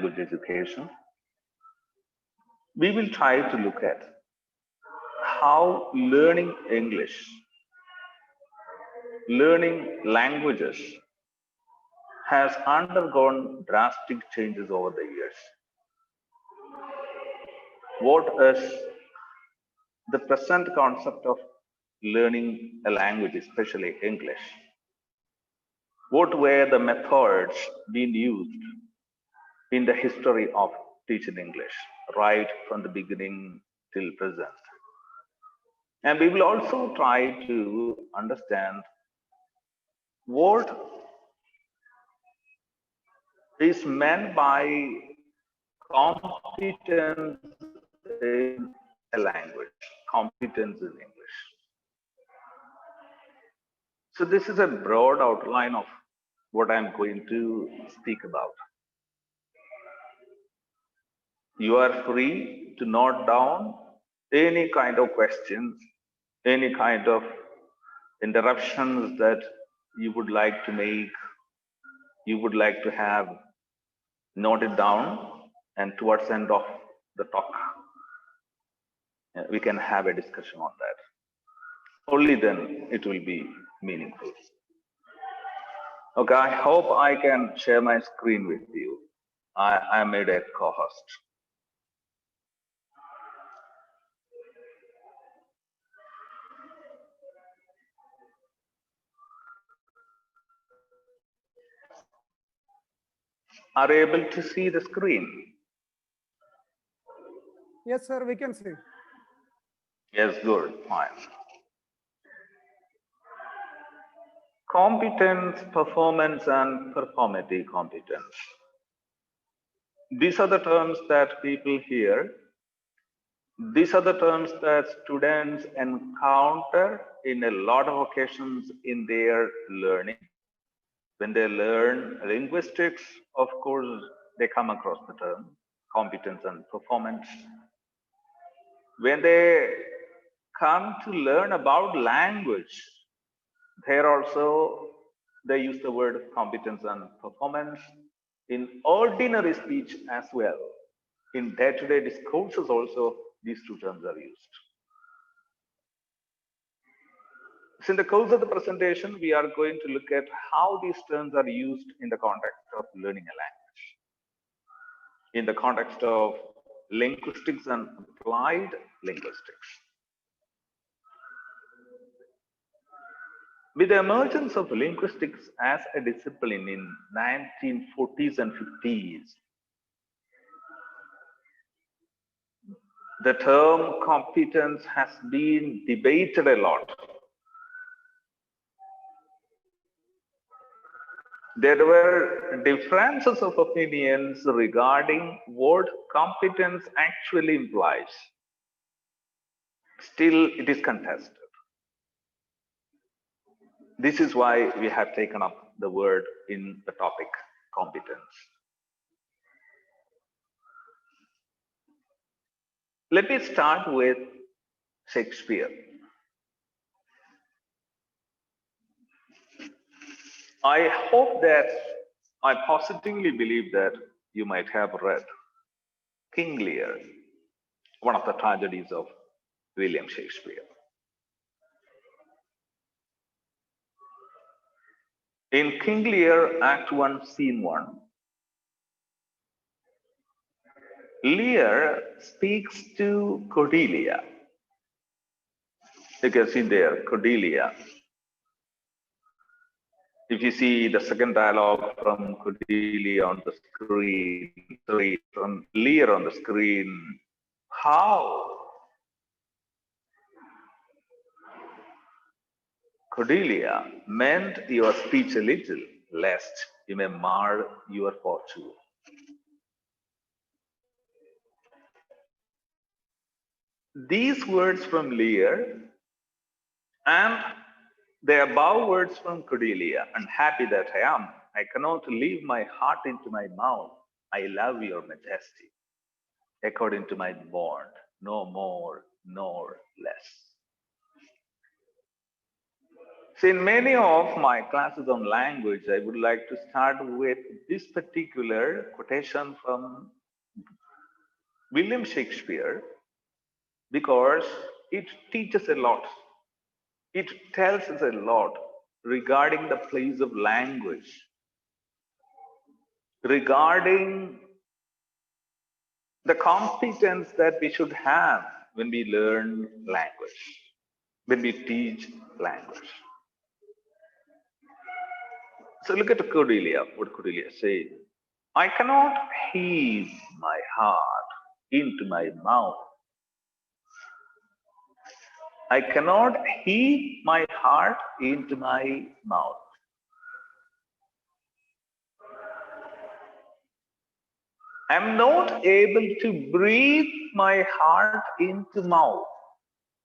language education, we will try to look at how learning English, learning languages has undergone drastic changes over the years. What is the present concept of learning a language, especially English? What were the methods being used in the history of teaching English, right from the beginning till present? And we will also try to understand what is meant by competence in a language, competence in English. So this is a broad outline of what I'm going to speak about. You are free to note down any kind of questions, any kind of interruptions that you would like to make, you would like to have noted down, and towards the end of the talk, we can have a discussion on that. Only then it will be meaningful. Okay, I hope I can share my screen with you. I made a co-host. Are you able to see the screen? Yes, sir, we can see. Yes, good, fine. Competence, performance, and performative competence. These are the terms that people hear. These are the terms that students encounter in a lot of occasions in their learning. When they learn linguistics, of course, they come across the term competence and performance. When they come to learn about language, there also they use the word competence and performance in ordinary speech as well. In day-to-day discourses also, these two terms are used. So in the course of the presentation, we are going to look at how these terms are used in the context of learning a language, in the context of linguistics and applied linguistics. With the emergence of linguistics as a discipline in 1940s and 50s, the term competence has been debated a lot. There were differences of opinions regarding what competence actually implies. Still, it is contested. This is why we have taken up the word in the topic, competence. Let me start with Shakespeare. I hope that, I positively believe that you might have read King Lear, one of the tragedies of William Shakespeare. In King Lear, Act 1, Scene 1, Lear speaks to Cordelia. You can see there, Cordelia. If you see the second dialogue from Cordelia on the screen, sorry, from Lear on the screen, how Cordelia, mend your speech a little, lest you may mar your fortune. These words from Lear and the above words from Cordelia, unhappy that I am, I cannot leave my heart into my mouth. I love your majesty, according to my bond, no more nor less. So in many of my classes on language, I would like to start with this particular quotation from William Shakespeare because it teaches a lot. It tells us a lot regarding the place of language, regarding the competence that we should have when we learn language, when we teach language. So look at Cordelia, what Cordelia says. I cannot heave my heart into my mouth. I cannot heave my heart into my mouth. I'm not able to breathe my heart into mouth.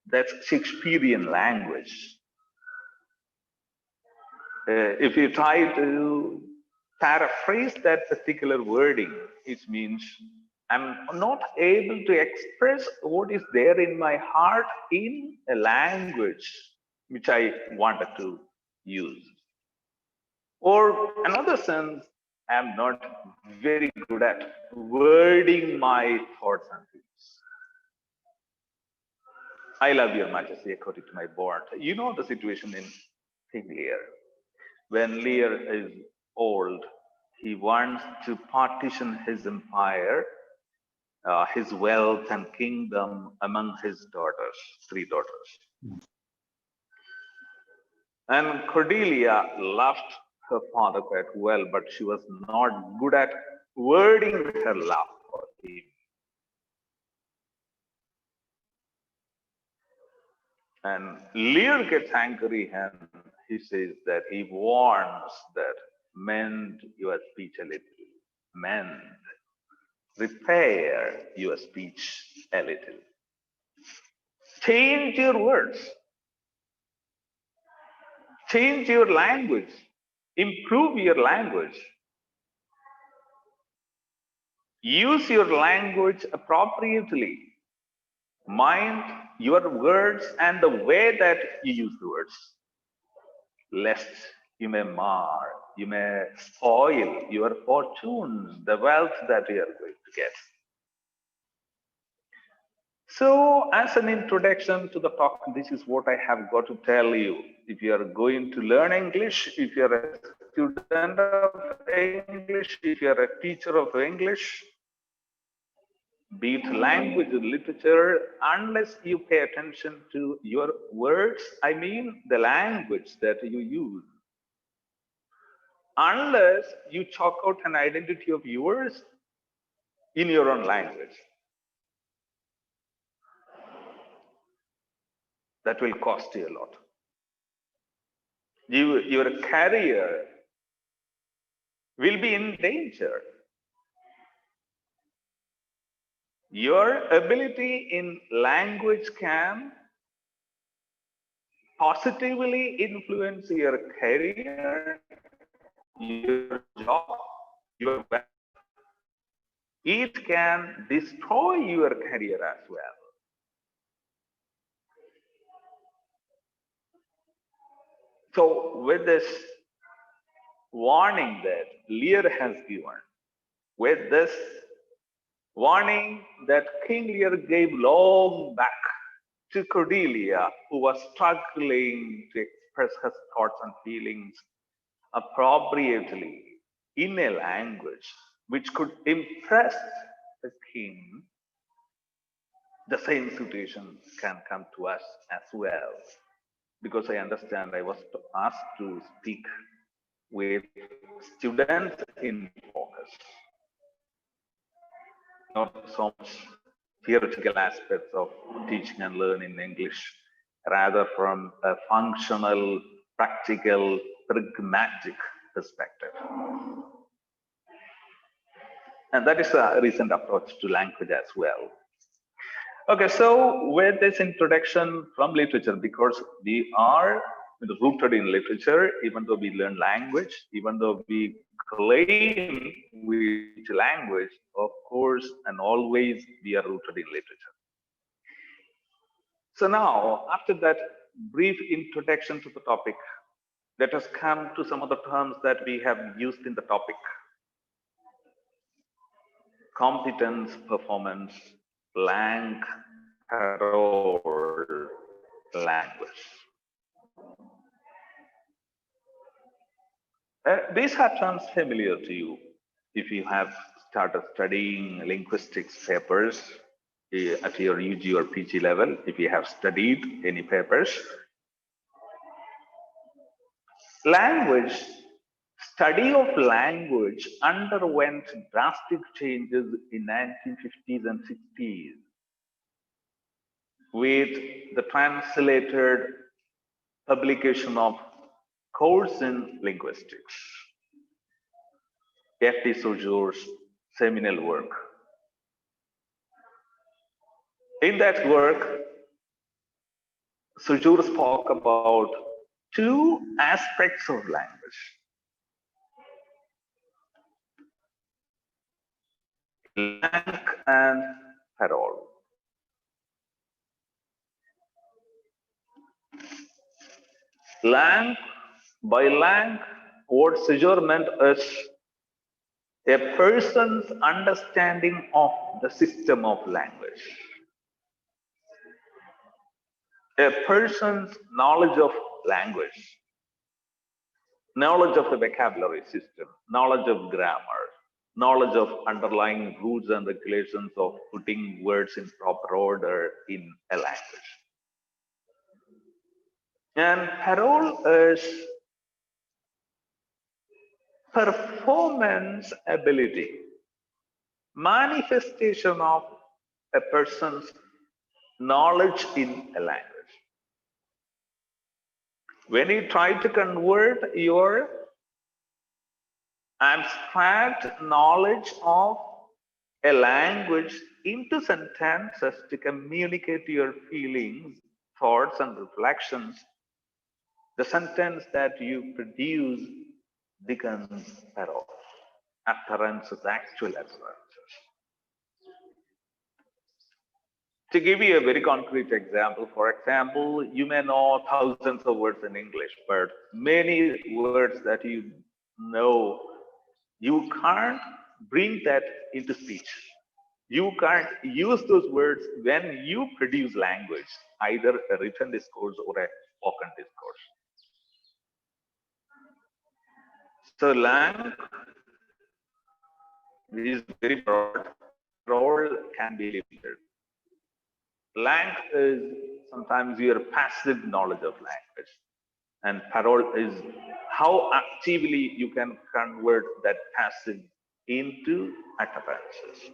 That's Shakespearean language. If you try to paraphrase that particular wording, it means I'm not able to express what is there in my heart in a language which I wanted to use. Or another sense, I'm not very good at wording my thoughts and feelings. I love your majesty according to my board. You know the situation in King Lear. When Lear is old, he wants to partition his empire, his wealth and kingdom among his daughters, 3 daughters. And Cordelia loved her father quite well, but she was not good at wording her love for him. And Lear gets angry and he says that he warns that mend your speech a little. Mend. Repair your speech a little. Change your words. Change your language. Improve your language. Use your language appropriately. Mind your words and the way that you use the words, lest you may mar, you may spoil your fortunes, the wealth that you are going to get. So, as an introduction to the talk, this is what I have got to tell you. If you are going to learn English, if you are a student of English, if you are a teacher of English, be it language or literature, unless you pay attention to your words, I mean the language that you use, unless you chalk out an identity of yours in your own language, that will cost you a lot. Your career will be in danger. Your ability in language can positively influence your career, your job, your wealth. It can destroy your career as well. So, with this warning that Lear has given, with this warning that King Lear gave long back to Cordelia, who was struggling to express her thoughts and feelings appropriately in a language which could impress the king, the same situation can come to us as well. Because I understand I was asked to speak with students in focus, not so much theoretical aspects of teaching and learning English, rather from a functional, practical, pragmatic perspective. And that is a recent approach to language as well. Okay, so with this introduction from literature, because we are rooted in literature, even though we learn language, even though we claim which language, of course, and always we are rooted in literature. So now, after that brief introduction to the topic, Let us come to some of the terms that we have used in the topic. Competence, performance, blank, parole, language. These are terms familiar to you if you have started studying linguistics papers at your UG or PG level, if you have studied any papers. Language, study of language underwent drastic changes in 1950s and 60s with the translated publication of Course in Linguistics, F.T. Saugier's seminal work. In that work, Saussure spoke about two aspects of language: langue and parole. Langue, by langue, what Saussure meant is a person's understanding of the system of language, a person's knowledge of language, knowledge of the vocabulary system, knowledge of grammar, knowledge of underlying rules and regulations of putting words in proper order in a language. And parole is performance ability, manifestation of a person's knowledge in a language. When you try to convert your abstract knowledge of a language into sentences to communicate your feelings, thoughts, and reflections, the sentence that you produce becomes parole, utterances, actual utterances. To give you a very concrete example, for example, you may know thousands of words in English, but many words that you know, you can't bring that into speech. You can't use those words when you produce language, either a written discourse or a spoken discourse. So language is very broad. Role can be limited. Langue is sometimes your passive knowledge of language, and parole is how actively you can convert that passive into utterances.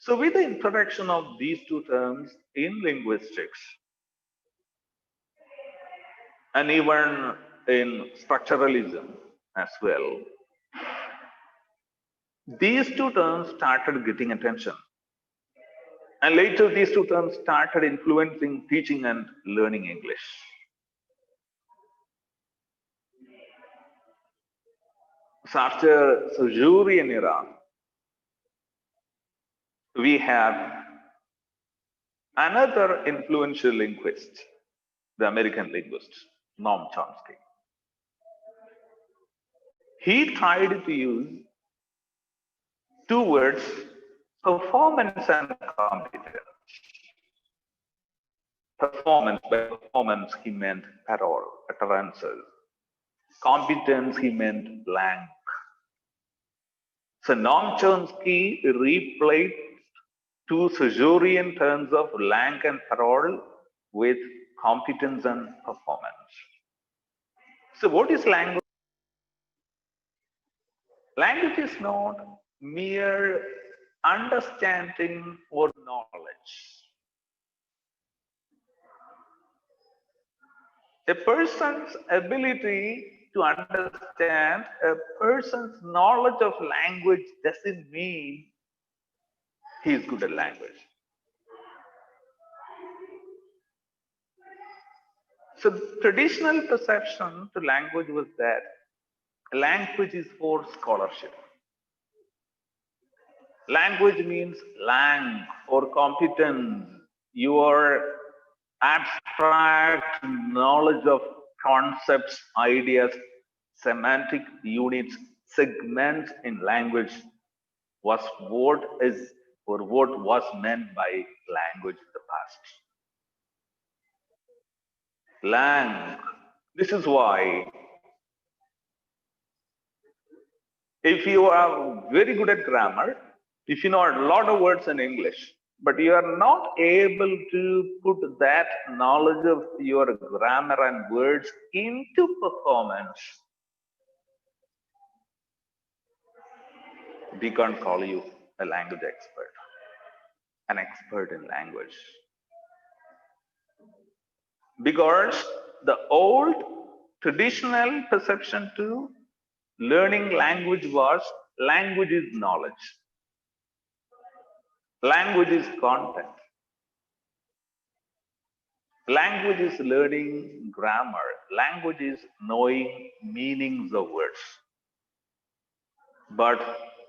So with the introduction of these two terms in linguistics, and even in structuralism as well, these two terms started getting attention. And later, these two terms started influencing teaching and learning English. So after Saussurean era, we have another influential linguist, the American linguist, Noam Chomsky. He tried to use two words, performance and competence. Performance, by performance, he meant parole, utterances. Competence, he meant langue. So Noam Chomsky replaced two Saussurean terms of langue and parole with competence and performance. So what is language? Language is not mere understanding or knowledge. A person's ability to understand, a person's knowledge of language doesn't mean he is good at language. So traditional perception to language was that language is for scholarship. Language means lang, for competence. You are abstract knowledge of concepts, ideas, semantic units, segments in language was what is or what was meant by language in the past. Lang. This is why if you are very good at grammar, if you know a lot of words in English, but you are not able to put that knowledge of your grammar and words into performance, we can't call you a language expert, an expert in language. Because the old traditional perception to learning language was language is knowledge, language is content, language is learning grammar, language is knowing meanings of words. But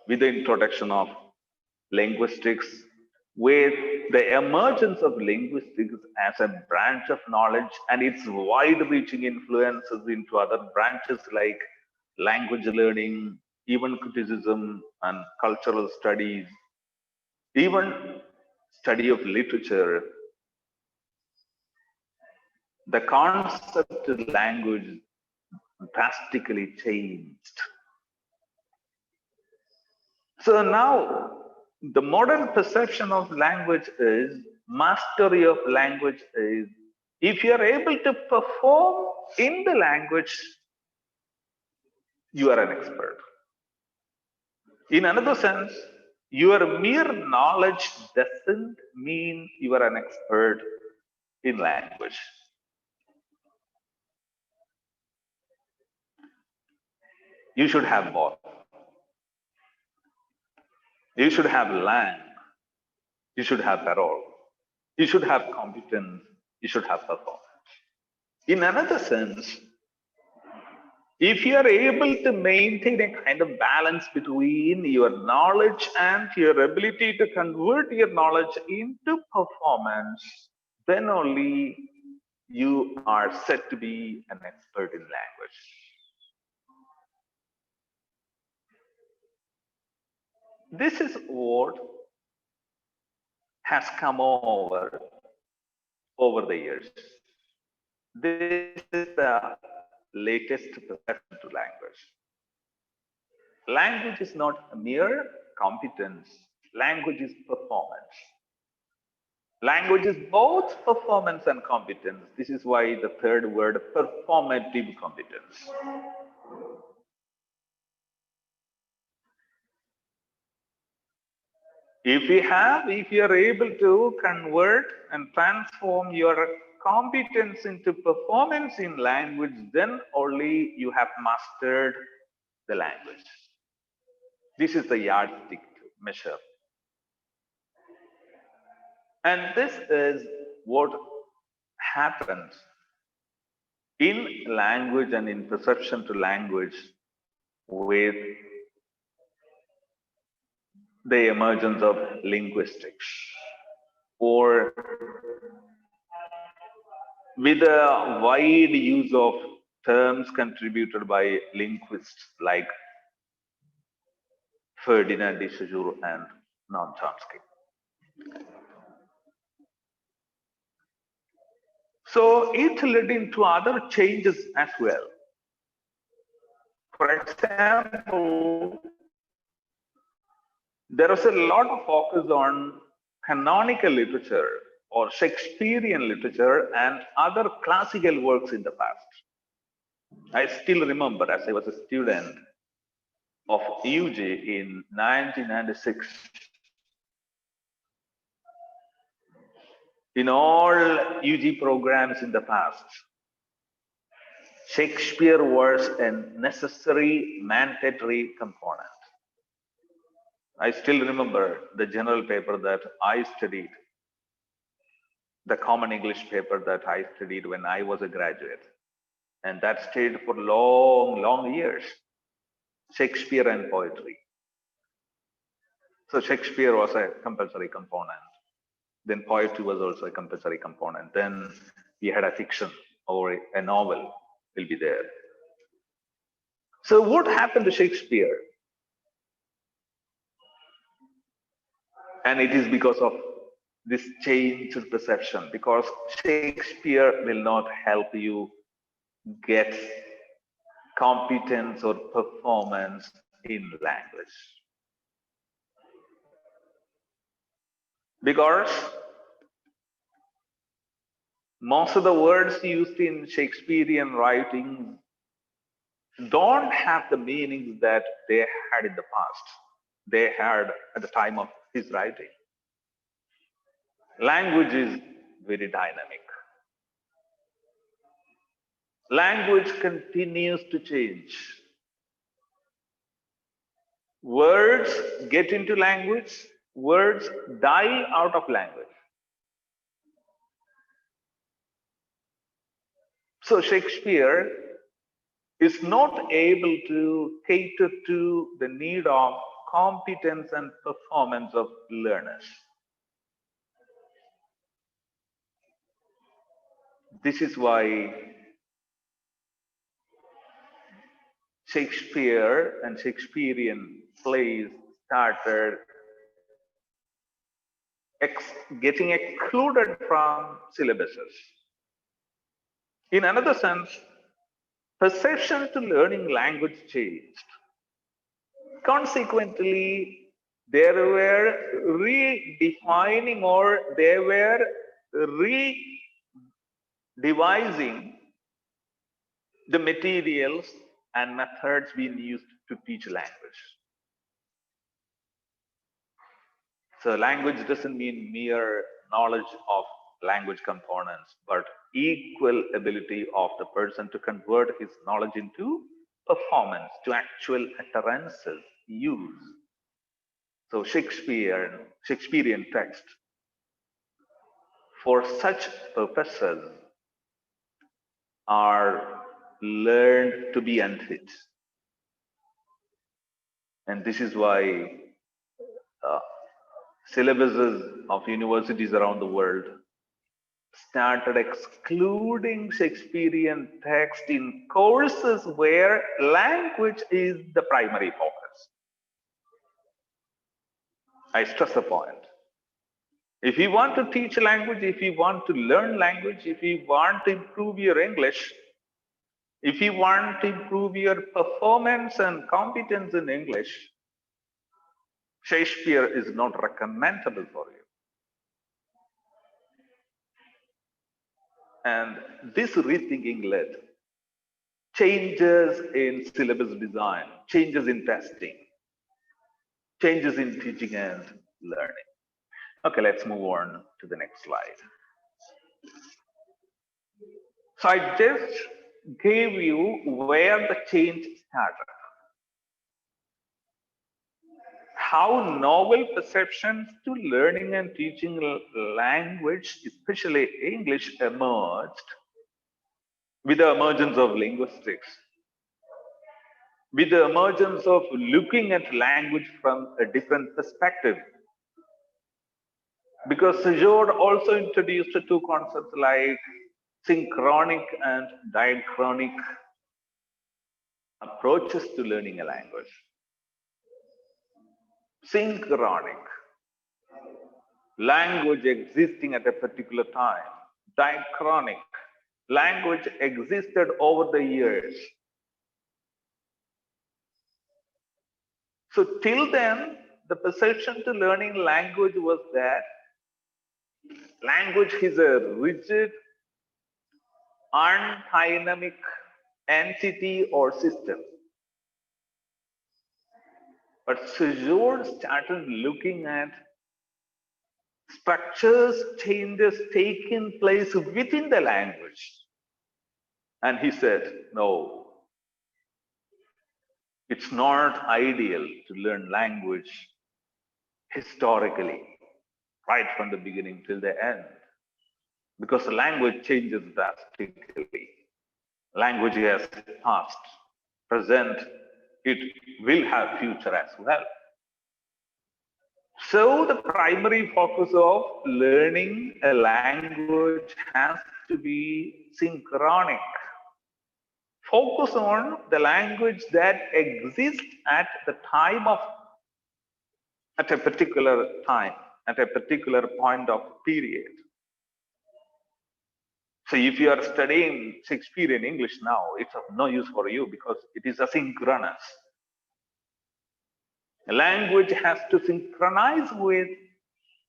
with the introduction of linguistics, with the emergence of linguistics as a branch of knowledge and its wide-reaching influences into other branches like language learning, even criticism and cultural studies, even study of literature, the concept of language drastically changed. So now the modern perception of language is mastery of language is if you are able to perform in the language, you are an expert. In another sense, your mere knowledge doesn't mean you are an expert in language. You should have both. You should have lang. You should have parole. You should have competence. You should have performance. In another sense, if you are able to maintain a kind of balance between your knowledge and your ability to convert your knowledge into performance, then only you are said to be an expert in language. This is what has come over the years. This is the latest perception to language. Language is not a mere competence. Language is performance. Language is both performance and competence. This is why the third word, performative competence. If you are able to convert and transform your competence into performance in language, then only you have mastered the language. This is the yardstick measure. And this is what happens in language and in perception to language with the emergence of linguistics or with a wide use of terms contributed by linguists like Ferdinand de Saussure and Noam Chomsky. So it led into other changes as well. For example, there was a lot of focus on canonical literature or Shakespearean literature and other classical works in the past. I still remember as I was a student of UG in 1996, in all UG programs in the past, Shakespeare was a necessary, mandatory component. I still remember the general paper that I studied, the common English paper that I studied when I was a graduate. And that stayed for long, long years. Shakespeare and poetry. So Shakespeare was a compulsory component. Then poetry was also a compulsory component. Then we had a fiction or a novel will be there. So what happened to Shakespeare? And it is because of this change in perception, because Shakespeare will not help you get competence or performance in language. Because most of the words used in Shakespearean writing don't have the meanings that they had in the past, they had at the time of his writing. Language is very dynamic. Language continues to change. Words get into language, words die out of language. So Shakespeare is not able to cater to the need of competence and performance of learners. This is why Shakespeare and Shakespearean plays started getting excluded from syllabuses. In another sense, perception to learning language changed. Consequently, they were redefining or they were redevising the materials and methods being used to teach language. So language doesn't mean mere knowledge of language components, but equal ability of the person to convert his knowledge into performance, to actual utterances, use. So Shakespearean text for such purposes are learned to be unfit. And this is why syllabuses of universities around the world started excluding Shakespearean text in courses where language is the primary focus. I stress the point. If you want to teach language, if you want to learn language, if you want to improve your English, if you want to improve your performance and competence in English, Shakespeare is not recommendable for you. And this rethinking led changes in syllabus design, changes in testing, changes in teaching and learning. Okay, let's move on to the next slide. So I just gave you where the change started. How novel perceptions to learning and teaching language, especially English, emerged with the emergence of linguistics, with the emergence of looking at language from a different perspective. Because Sejourd also introduced two concepts like synchronic and diachronic approaches to learning a language. Synchronic, language existing at a particular time. Diachronic, language existed over the years. So till then, the perception to learning language was that language is a rigid, undynamic entity or system. But Sejourd started looking at structures, changes taking place within the language. And he said, no, it's not ideal to learn language historically, right from the beginning till the end, because the language changes drastically. Language has past, present, it will have future as well. So the primary focus of learning a language has to be synchronic. Focus on the language that exists at the time of, at a particular time, at a particular point of period. So if you are studying Shakespeare in English now, it's of no use for you because it is asynchronous. The language has to synchronize with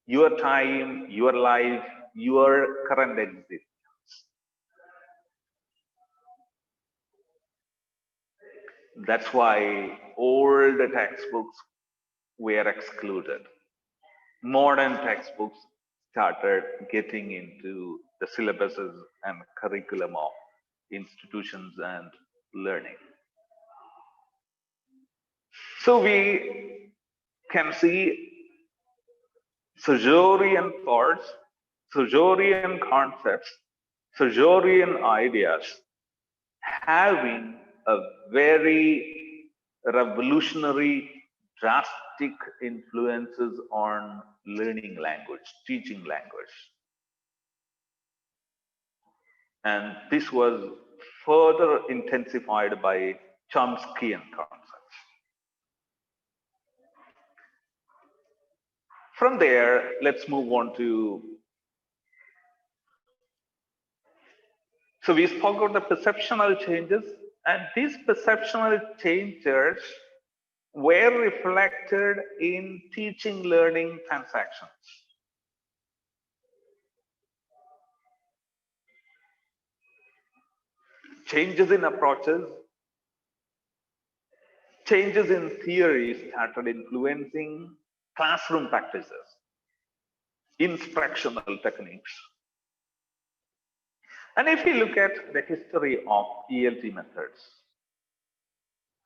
your time, your life, your current existence. That's why all the textbooks were excluded. Modern textbooks started getting into the syllabuses and curriculum of institutions and learning. So we can see Sajourian thoughts, Sajourian concepts, Sajourian ideas having a very revolutionary, drastic influences on learning language, teaching language. And this was further intensified by Chomskyan concepts. From there, let's move on to, so we spoke about the perceptual changes, and these perceptual changes were reflected in teaching learning transactions. Changes in approaches, changes in theory started influencing classroom practices, instructional techniques. And if you look at the history of ELT methods,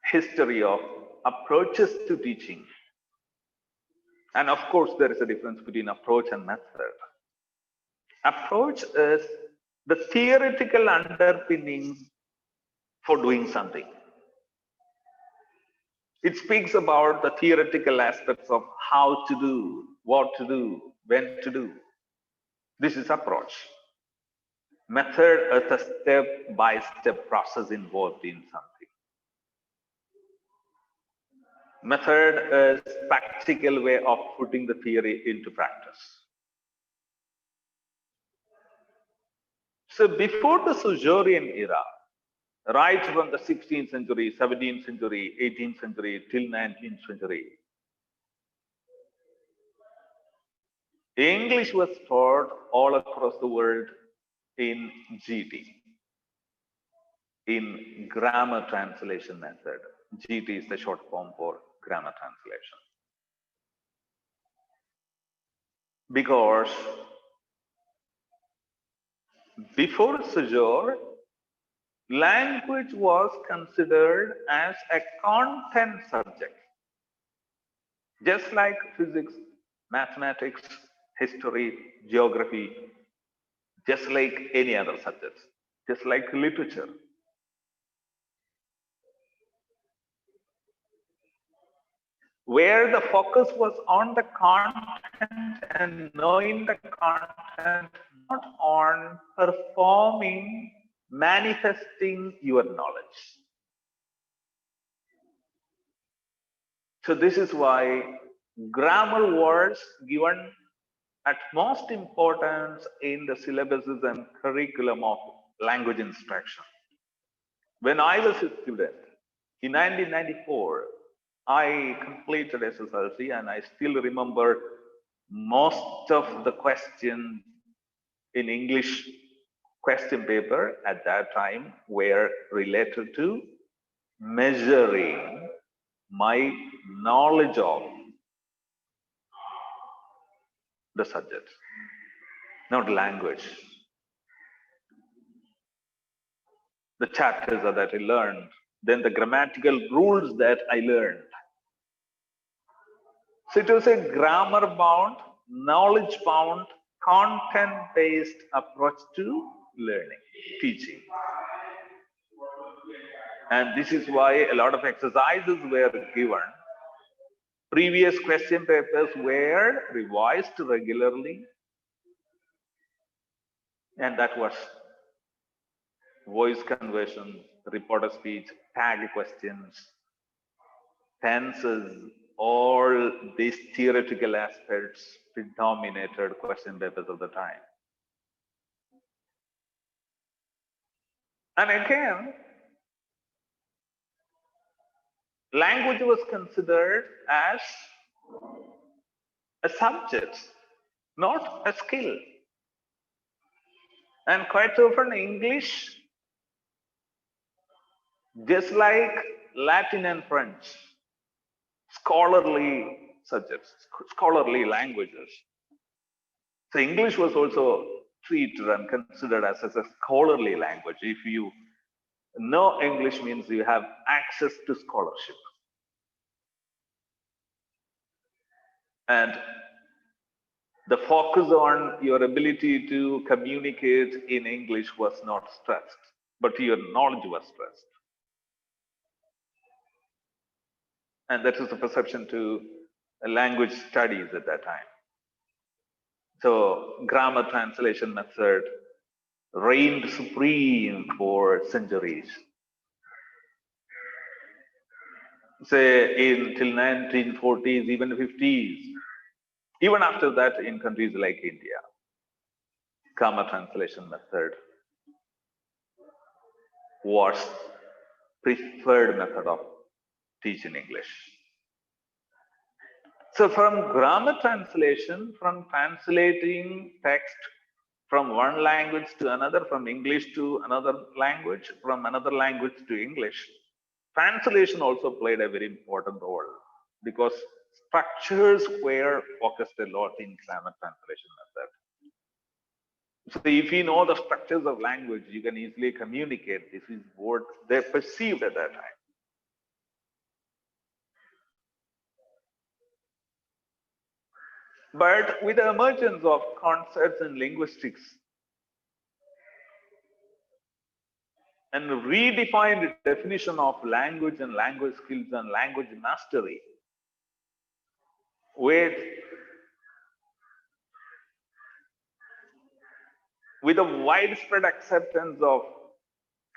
history of approaches to teaching, and of course there is a difference between approach and method. Approach is the theoretical underpinnings for doing something. It speaks about the theoretical aspects of how to do, what to do, when to do. This is approach. Method is a step-by-step process involved in something. Method is practical way of putting the theory into practice. So before the Sajourian era, right from the 16th century, 17th century, 18th century till 19th century, English was taught all across the world in GT, in grammar translation method. GT is the short form for grammar translation. Because before Saussure, language was considered as a content subject, just like physics, mathematics, history, geography, just like any other subjects, just like literature. Where the focus was on the content and knowing the content, not on performing, manifesting your knowledge. So this is why grammar was given utmost importance in the syllabuses and curriculum of language instruction. When I was a student in 1994, I completed SSLC and I still remember most of the questions in English question paper at that time were related to measuring my knowledge of the subject, not language. The chapters that I learned, then the grammatical rules that I learned. So it was a grammar-bound, knowledge-bound, content-based approach to learning, teaching. And this is why a lot of exercises were given Previous question papers were revised regularly, and that was voice conversion, reporter speech, tag questions, tenses, all these theoretical aspects predominated question papers of the time. And again, language was considered as a subject, not a skill. And quite often English, just like Latin and French, scholarly subjects, scholarly languages. So English was also treated and considered as a scholarly language. If you know English, means you have access to scholarship. And the focus on your ability to communicate in English was not stressed, but your knowledge was stressed. And that is the perception to language studies at that time. So grammar translation method reigned supreme for centuries. Say till 1940s, even 50s. Even after that, in countries like India, grammar translation method was preferred method of teaching English. So from grammar translation, from translating text from one language to another, from English to another language, from another language to English, translation also played a very important role because structures were focused a lot in grammar translation method. So if you know the structures of language, you can easily communicate. This is what they perceived at that time. But with the emergence of concepts in linguistics and redefined definition of language and language skills and language mastery, with a widespread acceptance of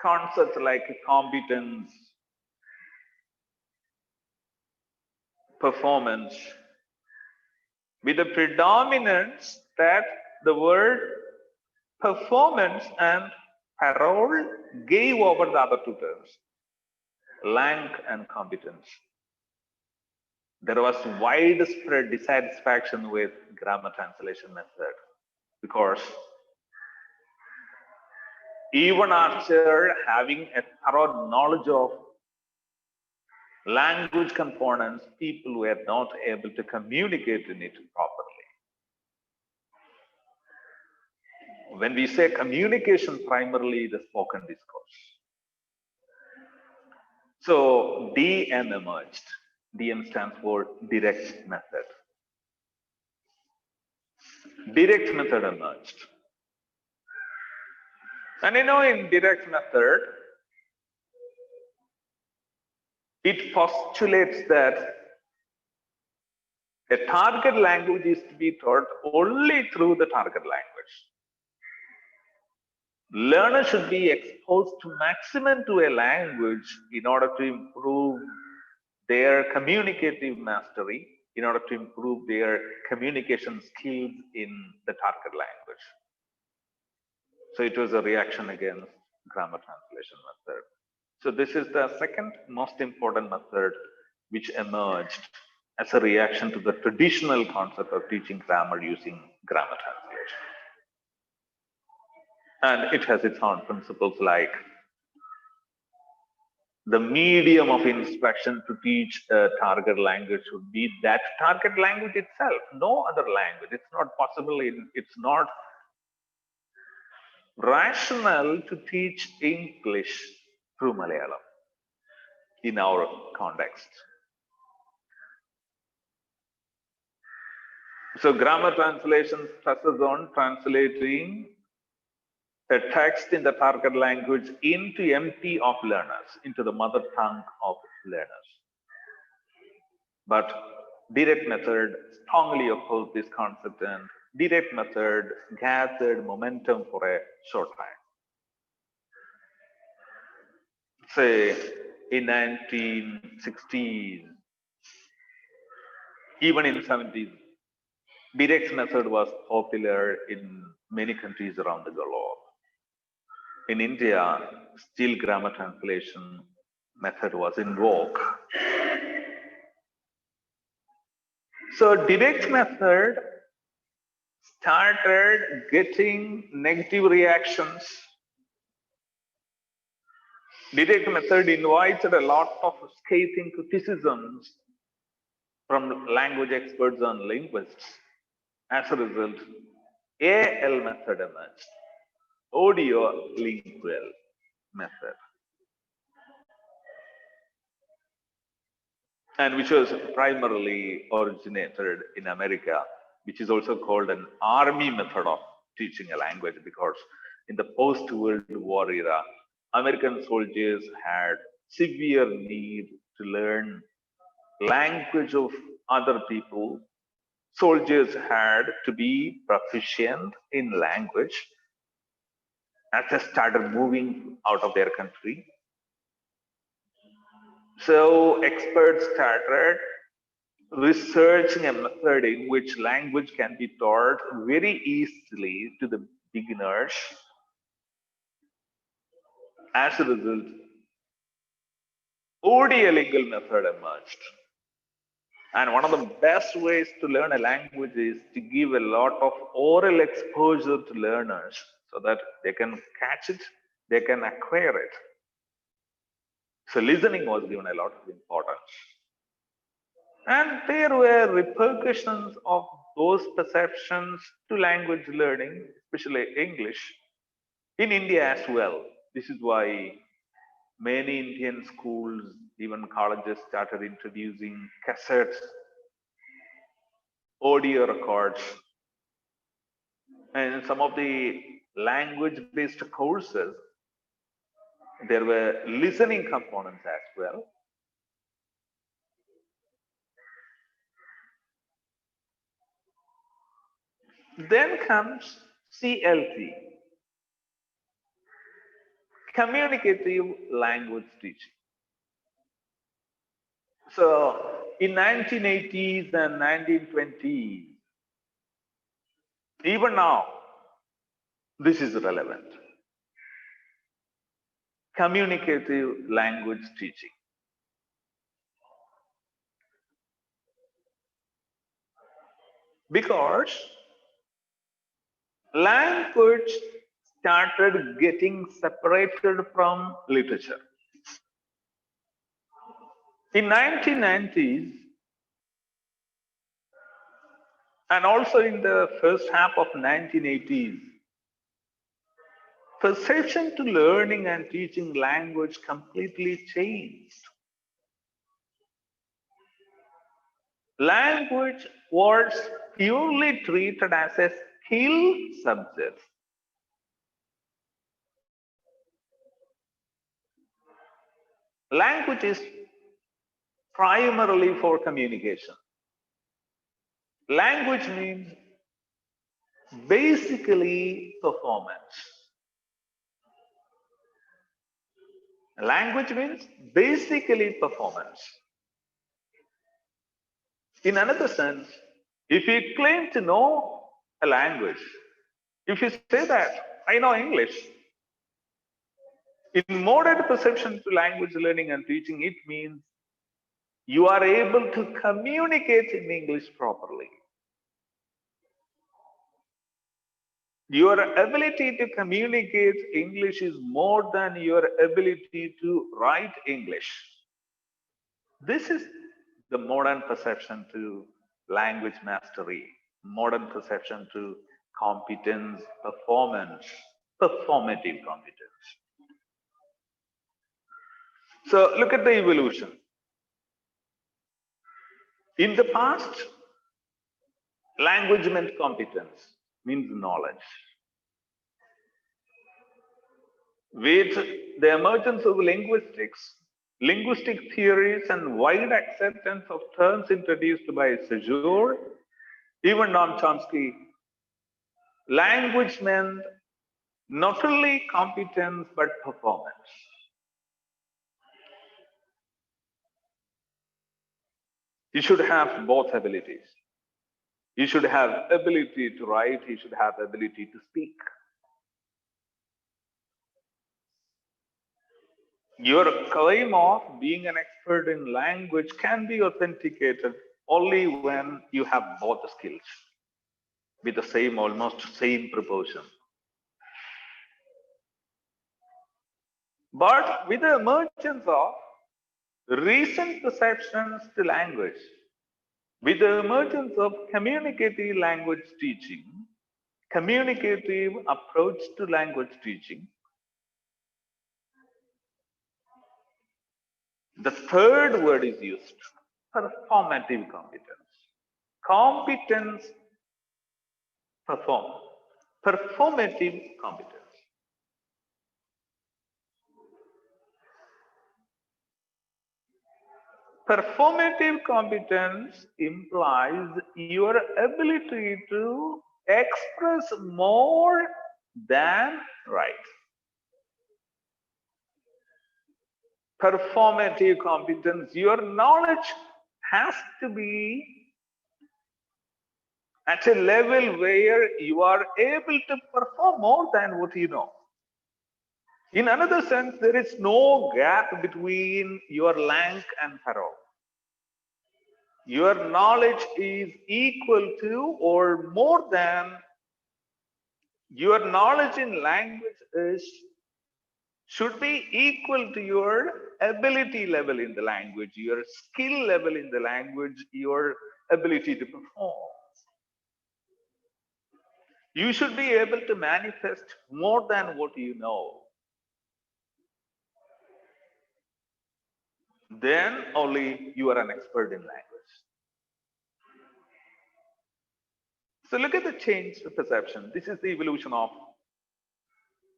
concepts like competence, performance, with the predominance that the word performance and parole gave over the other two terms, rank and competence. There was widespread dissatisfaction with grammar translation method because even after having a thorough knowledge of language components, people were not able to communicate in it properly. When we say communication, primarily the spoken discourse. So DM emerged. DM stands for direct method. Direct method emerged. And in direct method, it postulates that a target language is to be taught only through the target language. Learners should be exposed to maximum to a language in order to improve their communicative mastery, in order to improve their communication skills in the target language. So it was a reaction against grammar translation method. So this is the second most important method which emerged as a reaction to the traditional concept of teaching grammar using grammar translation. And it has its own principles, like the medium of instruction to teach a target language should be that target language itself, no other language. It's not possible, it's not rational to teach English through Malayalam in our context. So grammar translation stresses on translating a text in the target language into empty of learners, into the mother tongue of learners. But Direct method strongly opposed this concept, and direct method gathered momentum for a short time. Say in 1960s, even in 70s, direct method was popular in many countries around the globe. In India, still grammar translation method was in vogue. So direct method started getting negative reactions. Direct method invited a lot of scathing criticisms from language experts and linguists. As a result, AL method emerged, audio lingual method, and which was primarily originated in America, which is also called an army method of teaching a language, because in the post-World War era, American soldiers had severe need to learn language of other people. Soldiers had to be proficient in language as they started moving out of their country. So experts started researching a method in which language can be taught very easily to the beginners. As a result, audiolingual method emerged. And one of the best ways to learn a language is to give a lot of oral exposure to learners so that they can catch it, they can acquire it. So listening was given a lot of importance. And there were repercussions of those perceptions to language learning, especially English, in India as well. This is why many Indian schools, even colleges, started introducing cassettes, audio records, and some of the language-based courses, there were listening components as well. Then comes CLT, communicative language teaching. So in 1980s and 1920s, even now, this is relevant. Communicative language teaching. Because language started getting separated from literature. In 1990s, and also in the first half of 1980s, perception to learning and teaching language completely changed. Language was purely treated as a skill subject. Language is primarily for communication. Language means basically performance. Language means basically performance. In another sense, if you claim to know a language, if you say that, I know English, in modern perception to language learning and teaching, it means you are able to communicate in English properly. Your ability to communicate English is more than your ability to write English. This is the modern perception to language mastery, modern perception to competence, performance, performative competence. So look at the evolution. In the past, language meant competence, means knowledge. With the emergence of linguistics, linguistic theories and wide acceptance of terms introduced by Saussure, even Noam Chomsky, language meant not only competence but performance. You should have both abilities. You should have ability to write, you should have ability to speak. Your claim of being an expert in language can be authenticated only when you have both the skills with the same, almost same proportion. But with the emergence of recent perceptions to language, with the emergence of communicative language teaching, communicative approach to language teaching, the third word is used, performative competence. Competence perform, performative competence. Performative competence implies your ability to express more than write. Performative competence, your knowledge has to be at a level where you are able to perform more than what you know. In another sense, there is no gap between your Lank and Pharaoh. Your knowledge is equal to or more than your knowledge in language should be equal to your ability level in the language, your skill level in the language, your ability to perform. You should be able to manifest more than what you know. Then only you are an expert in language. So look at the change to perception. This is the evolution of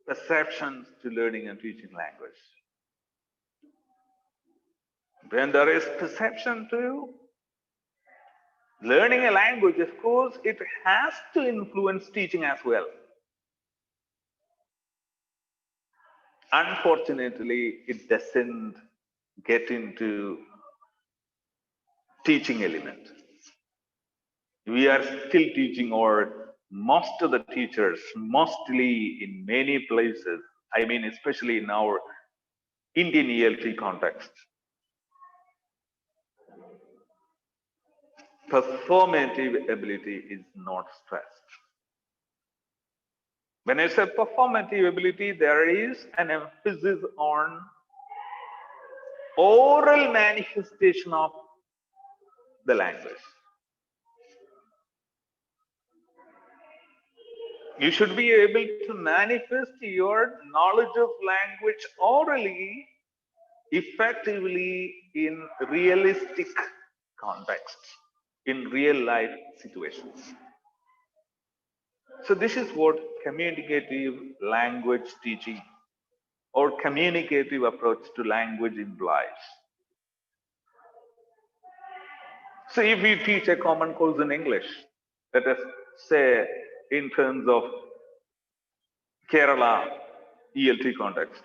perceptions to learning and teaching language. When there is perception to learning a language, of course, it has to influence teaching as well. Unfortunately, it doesn't get into teaching element. We are still teaching, or most of the teachers, mostly in many places, I mean, especially in our Indian ELT context, performative ability is not stressed. When I say performative ability, there is an emphasis on oral manifestation of the language. You should be able to manifest your knowledge of language orally, effectively in realistic contexts, in real life situations. So this is what communicative language teaching or communicative approach to language implies. So if we teach a common course in English, let us say in terms of Kerala ELT context.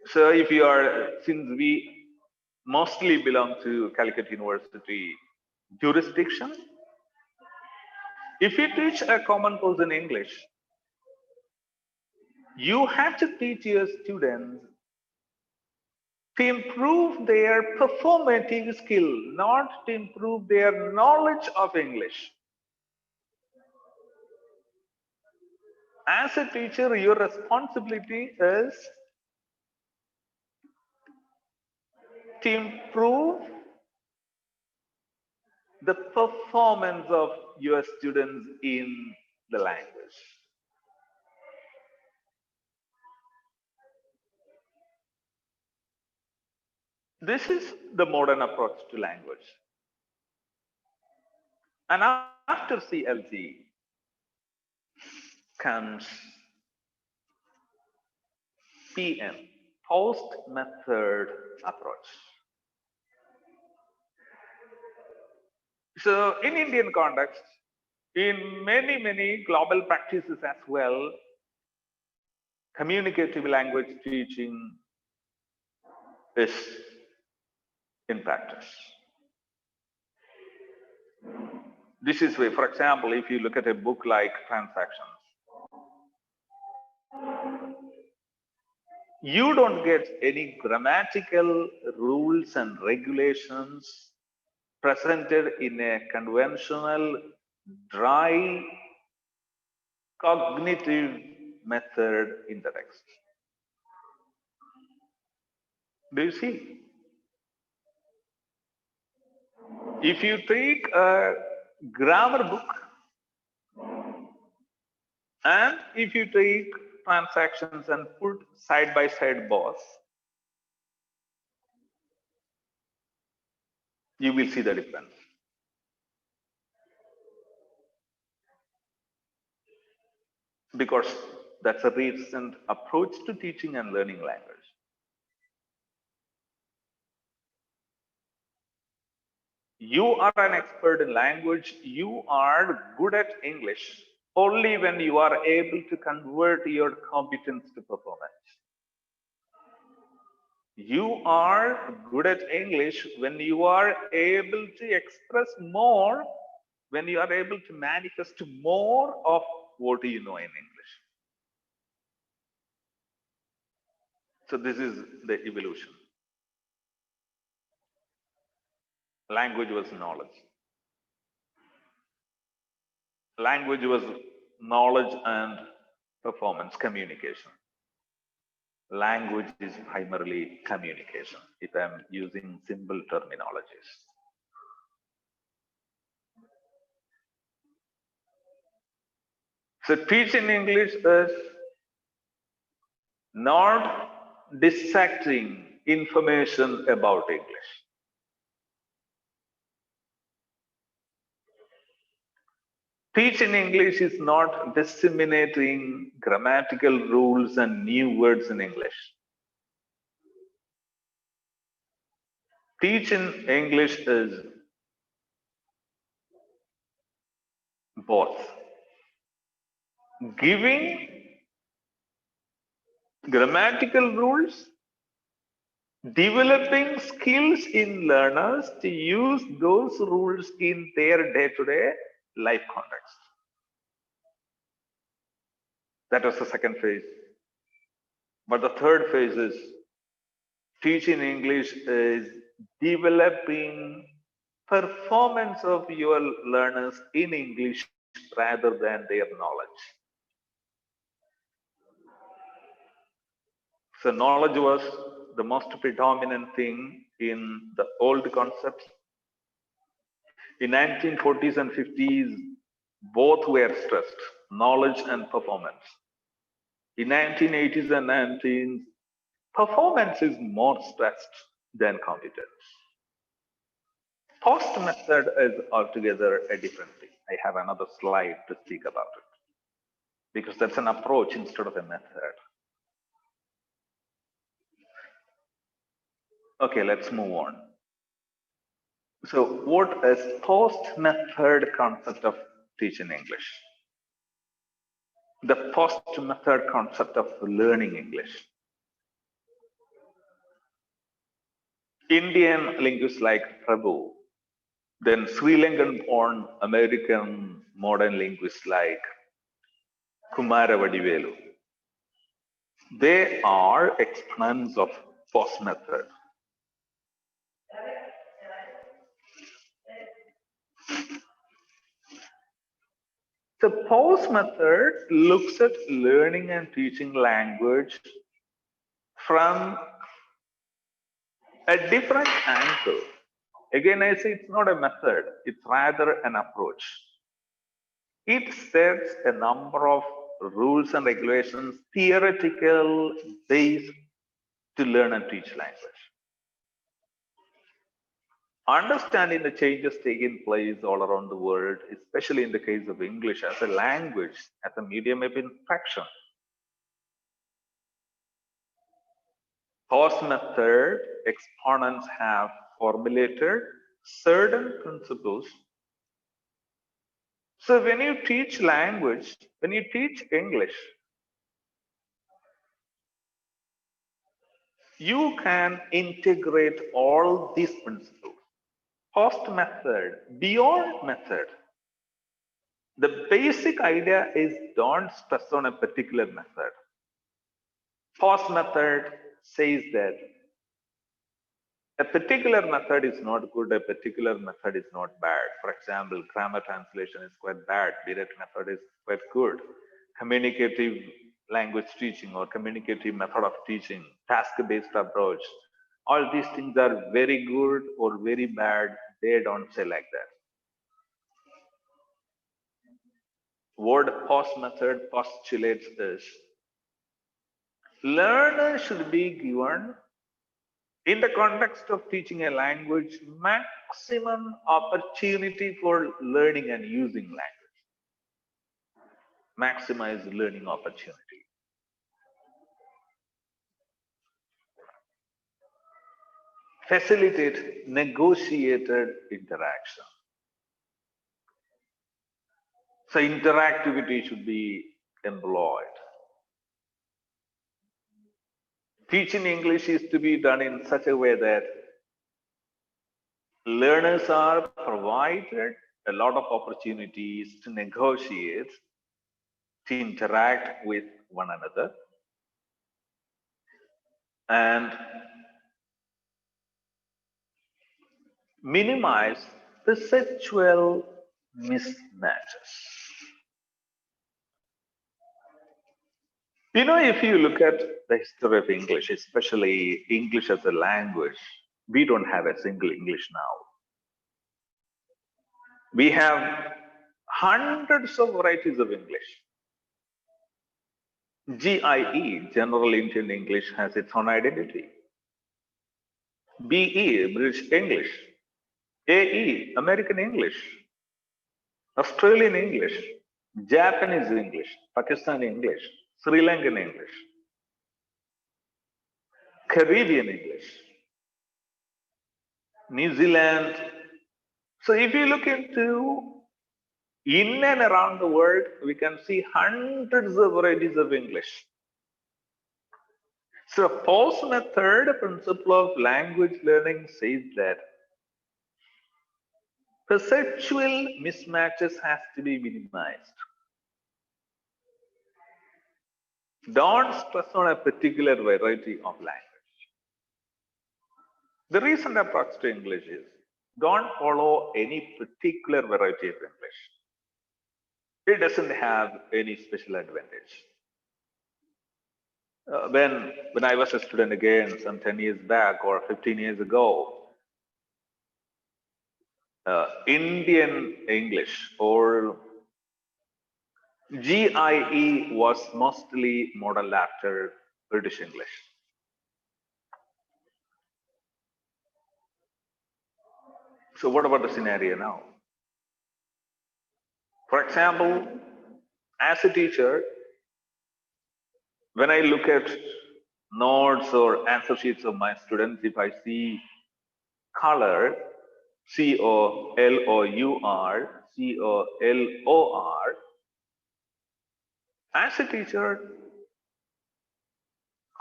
So if you are, since we mostly belong to Calicut University jurisdiction, if you teach a common course in English, you have to teach your students to improve their performative skill, not to improve their knowledge of English. As a teacher, your responsibility is to improve the performance of your students in the language. This is the modern approach to language. And after CLT comes PM, post-method approach. So in Indian context, in many global practices as well, communicative language teaching is in practice. This is why, for example, if you look at a book like Transactions, you don't get any grammatical rules and regulations presented in a conventional, dry, cognitive method in the text. Do you see? If you take a grammar book and if you take Transactions and put side by side both, you will see the difference. Because that's a recent approach to teaching and learning language. You are an expert in language, you are good at English only when you are able to convert your competence to performance. You are good at English when you are able to express more, when you are able to manifest more of what you know in English. So this is the evolution. Language was knowledge. Language was knowledge and performance, communication. Language is primarily communication, if I'm using simple terminologies. So teaching English is not dissecting information about English. Teaching English is not disseminating grammatical rules and new words in English. Teaching English is both giving grammatical rules, developing skills in learners to use those rules in their day-to-day life context. That was the second phase. But the third phase is teaching English is developing performance of your learners in English rather than their knowledge. So knowledge was the most predominant thing in the old concepts. In 1940s and 50s, both were stressed, knowledge and performance. In 1980s and 19s, performance is more stressed than competence. Post method is altogether a different thing. I have another slide to speak about it because that's an approach instead of a method. Okay, let's move on. So what is post-method concept of teaching English? The post-method concept of learning English. Indian linguists like Prabhu, then Sri Lankan-born American modern linguists like Kumara Vadivelu. They are exponents of post-method. The post method looks at learning and teaching language from a different angle. Again, I say it's not a method, it's rather an approach. It sets a number of rules and regulations, theoretical base to learn and teach language. Understanding the changes taking place all around the world, especially in the case of English as a language, as a medium of interaction. Post method exponents have formulated certain principles. So when you teach language, when you teach English, you can integrate all these principles. Post method, beyond method. The basic idea is don't stress on a particular method. Post method says that a particular method is not good, a particular method is not bad. For example, grammar translation is quite bad, direct method is quite good. Communicative language teaching or communicative method of teaching, task-based approach, all these things are very good or very bad. They don't say like that. What post method postulates is learners should be given, in the context of teaching a language, maximum opportunity for learning and using language. Maximize learning opportunity. Facilitate negotiated interaction. So interactivity should be employed. Teaching English is to be done in such a way that learners are provided a lot of opportunities to negotiate, to interact with one another, and minimize perceptual mismatches. You know, if you look at the history of English, especially English as a language, we don't have a single English now. We have hundreds of varieties of English. GIE, General Indian English, has its own identity. BE, British English. AE, American English. Australian English. Japanese English. Pakistani English. Sri Lankan English. Caribbean English. New Zealand. So if you look into in and around the world, we can see hundreds of varieties of English. So post method principle of language learning says that perceptual mismatches has to be minimized. Don't stress on a particular variety of language. The recent approach to English is don't follow any particular variety of English. It doesn't have any special advantage. When I was a student again, some 10 years back or 15 years ago, Indian English or GIE was mostly modeled after British English. So what about the scenario now? For example, as a teacher, when I look at notes or answer sheets of my students, if I see color, COLOUR, COLOR, as a teacher,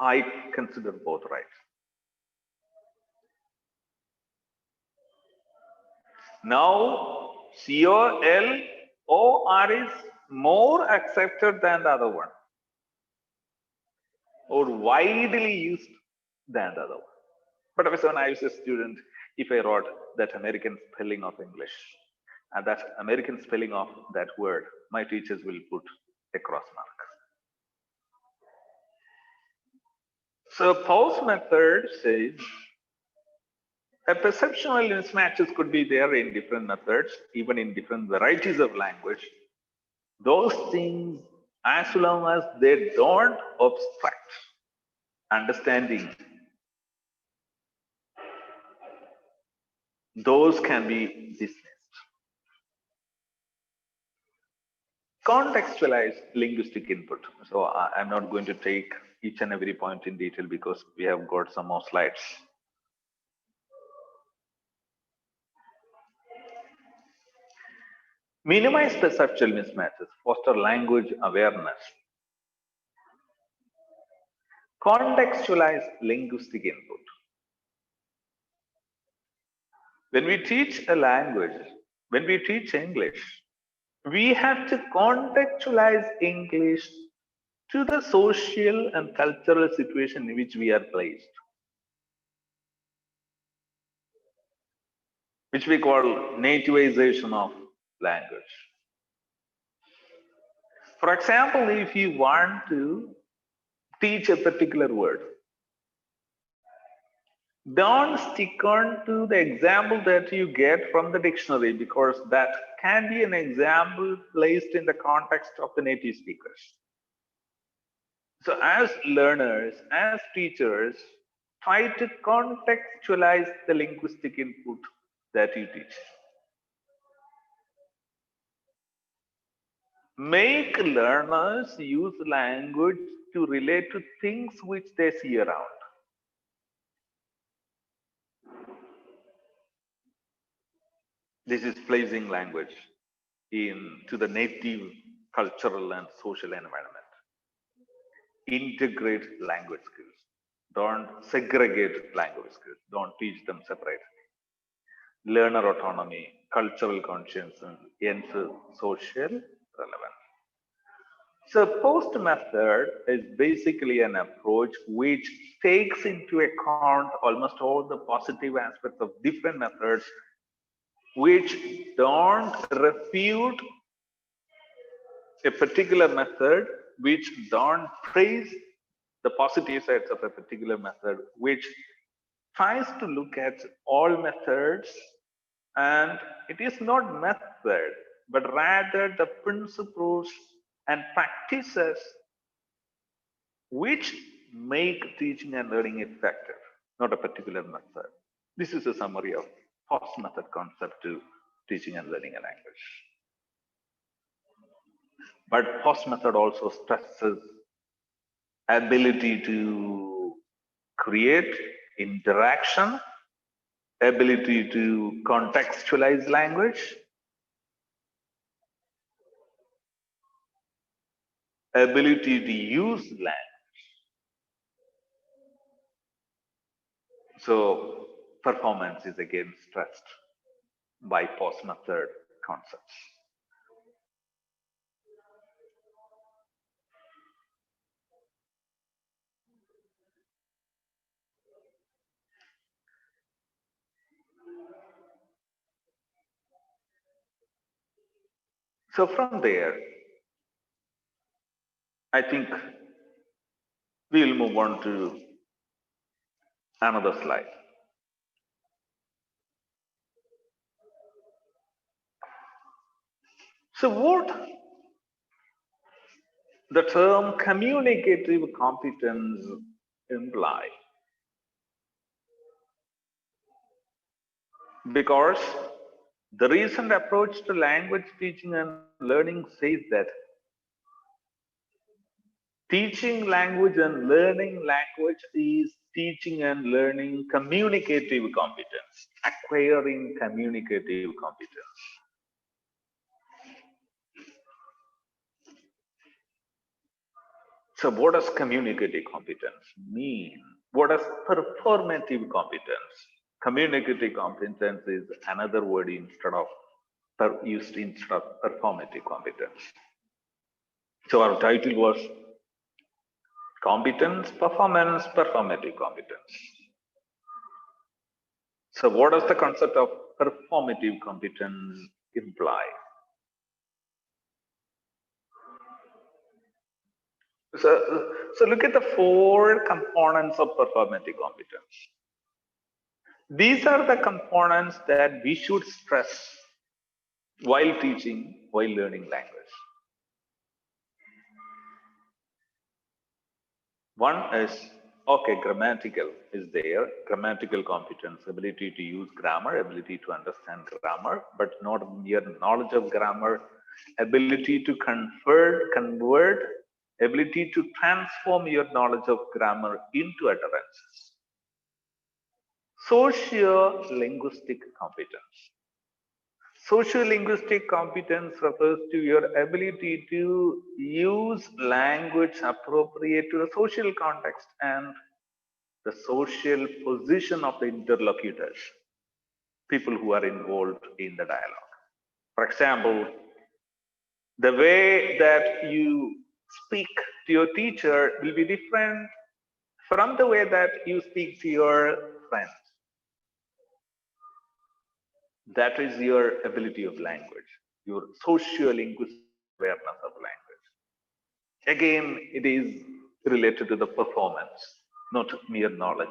I consider both right. Now, COLOR is more accepted than the other one, or widely used than the other one. But when I was a student, if I wrote that American spelling of English and that American spelling of that word, my teachers will put a cross mark. So post method says a perceptual mismatches could be there in different methods, even in different varieties of language. Those things, as long as they don't obstruct understanding, those can be dismissed. Contextualized linguistic input. So I'm not going to take each and every point in detail because we have got some more slides. Minimize perceptual mismatches, foster language awareness. Contextualize linguistic input. When we teach a language, when we teach English, we have to contextualize English to the social and cultural situation in which we are placed, which we call nativization of language. For example, if you want to teach a particular word, don't stick on to the example that you get from the dictionary because that can be an example placed in the context of the native speakers. So as learners, as teachers, try to contextualize the linguistic input that you teach. Make learners use language to relate to things which they see around. This is placing language into the native cultural and social environment. Integrate language skills. Don't segregate language skills. Don't teach them separately. Learner autonomy, cultural conscience, and social relevance. So POST method is basically an approach which takes into account almost all the positive aspects of different methods, which don't refute a particular method, which don't praise the positive sides of a particular method, which tries to look at all methods, and it is not method, but rather the principles and practices which make teaching and learning effective, not a particular method. This is a summary of POST method concept to teaching and learning a language. But POST method also stresses ability to create interaction, ability to contextualize language, ability to use language. So performance is again stressed by POST method concepts. So from there, I think we will move on to another slide. So what the term communicative competence imply? Because the recent approach to language teaching and learning says that teaching language and learning language is teaching and learning communicative competence, acquiring communicative competence. So what does communicative competence mean? What does performative competence? Communicative competence is another word used instead of performative competence. So our title was competence, performance, performative competence. So what does the concept of performative competence imply? So look at the 4 components of performative competence. These are the components that we should stress while teaching, while learning language. One is, okay, grammatical is there, grammatical competence, ability to use grammar, ability to understand grammar, but not mere knowledge of grammar, ability to convert ability to transform your knowledge of grammar into utterances. Socio-linguistic competence. Socio-linguistic competence refers to your ability to use language appropriate to the social context and the social position of the interlocutors, people who are involved in the dialogue. For example, the way that you speak to your teacher will be different from the way that you speak to your friends. That is your ability of language, your socio-linguistic awareness of language. Again, it is related to the performance, not mere knowledge.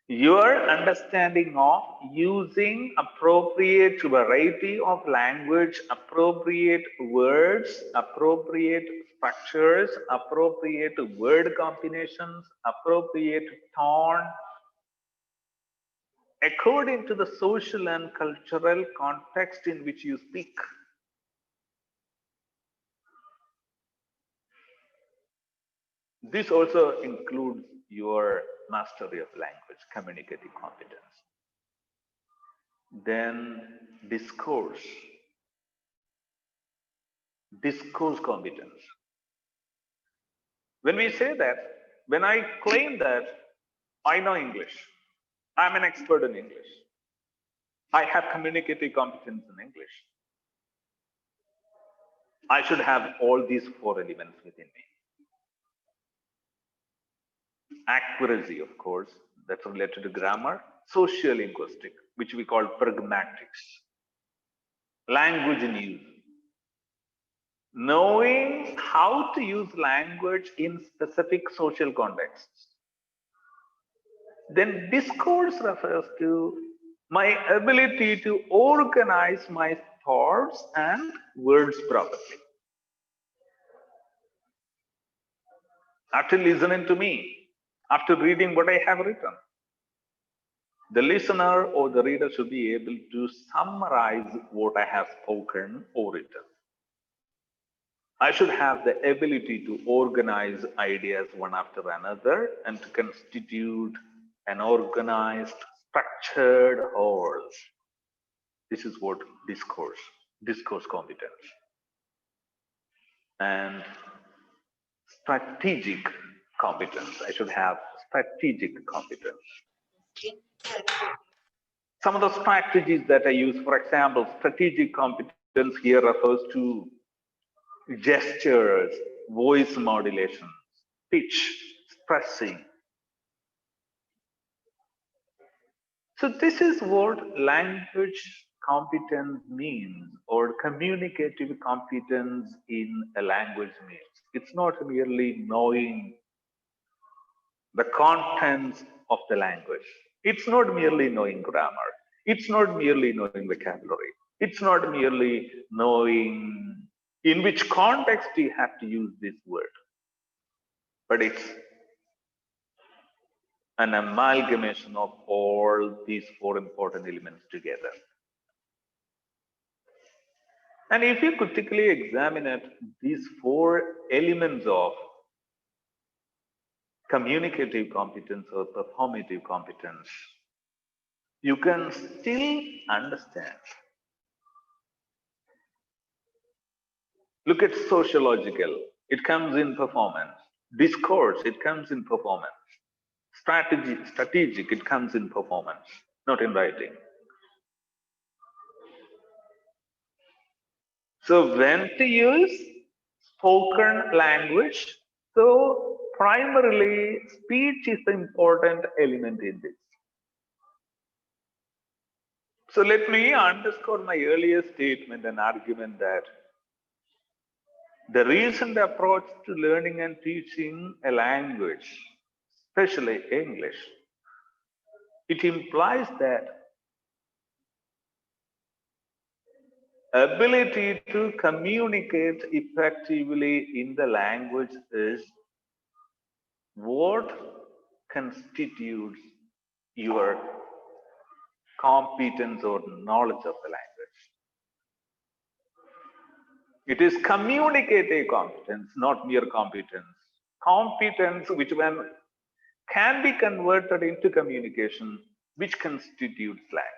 Your understanding of using appropriate variety of language, appropriate words, appropriate structures, appropriate word combinations, appropriate tone, according to the social and cultural context in which you speak. This also includes your mastery of language, communicative competence. Then discourse competence. When we say that, when I claim that I know English, I'm an expert in English, I have communicative competence in English, I should have all these four elements within me. Accuracy, of course, that's related to grammar. Socio-linguistic, which we call pragmatics. Language in use. Knowing how to use language in specific social contexts. Then discourse refers to my ability to organize my thoughts and words properly. After listening to me, after reading what I have written, the listener or the reader should be able to summarize what I have spoken or written. I should have the ability to organize ideas one after another and to constitute an organized, structured whole. This is what discourse competence. And strategic competence. I should have strategic competence. Some of the strategies that I use, for example, strategic competence here refers to gestures, voice modulation, pitch, stressing. So this is what language competence means, or communicative competence in a language means. It's not merely knowing the contents of the language. It's not merely knowing grammar. It's not merely knowing vocabulary. It's not merely knowing in which context you have to use this word. But it's an amalgamation of all these four important elements together. And if you critically examine it, these four elements of communicative competence or performative competence, you can still understand. Look at sociological, it comes in performance. Discourse, it comes in performance. Strategic, it comes in performance, not in writing. So when to use spoken language, so primarily speech is the important element in this. So let me underscore my earlier statement and argument that the recent approach to learning and teaching a language, especially English, it implies that ability to communicate effectively in the language is what constitutes your competence or knowledge of the language. It is communicative competence, not mere competence. Competence which when can be converted into communication, which constitutes language.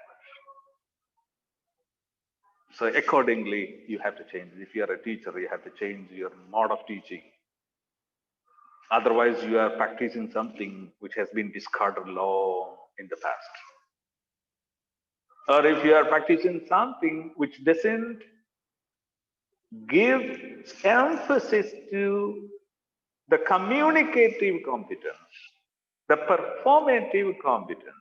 So accordingly, you have to change. If you are a teacher, you have to change your mode of teaching. Otherwise, you are practicing something which has been discarded long in the past. Or if you are practicing something which doesn't give emphasis to the communicative competence, the performative competence,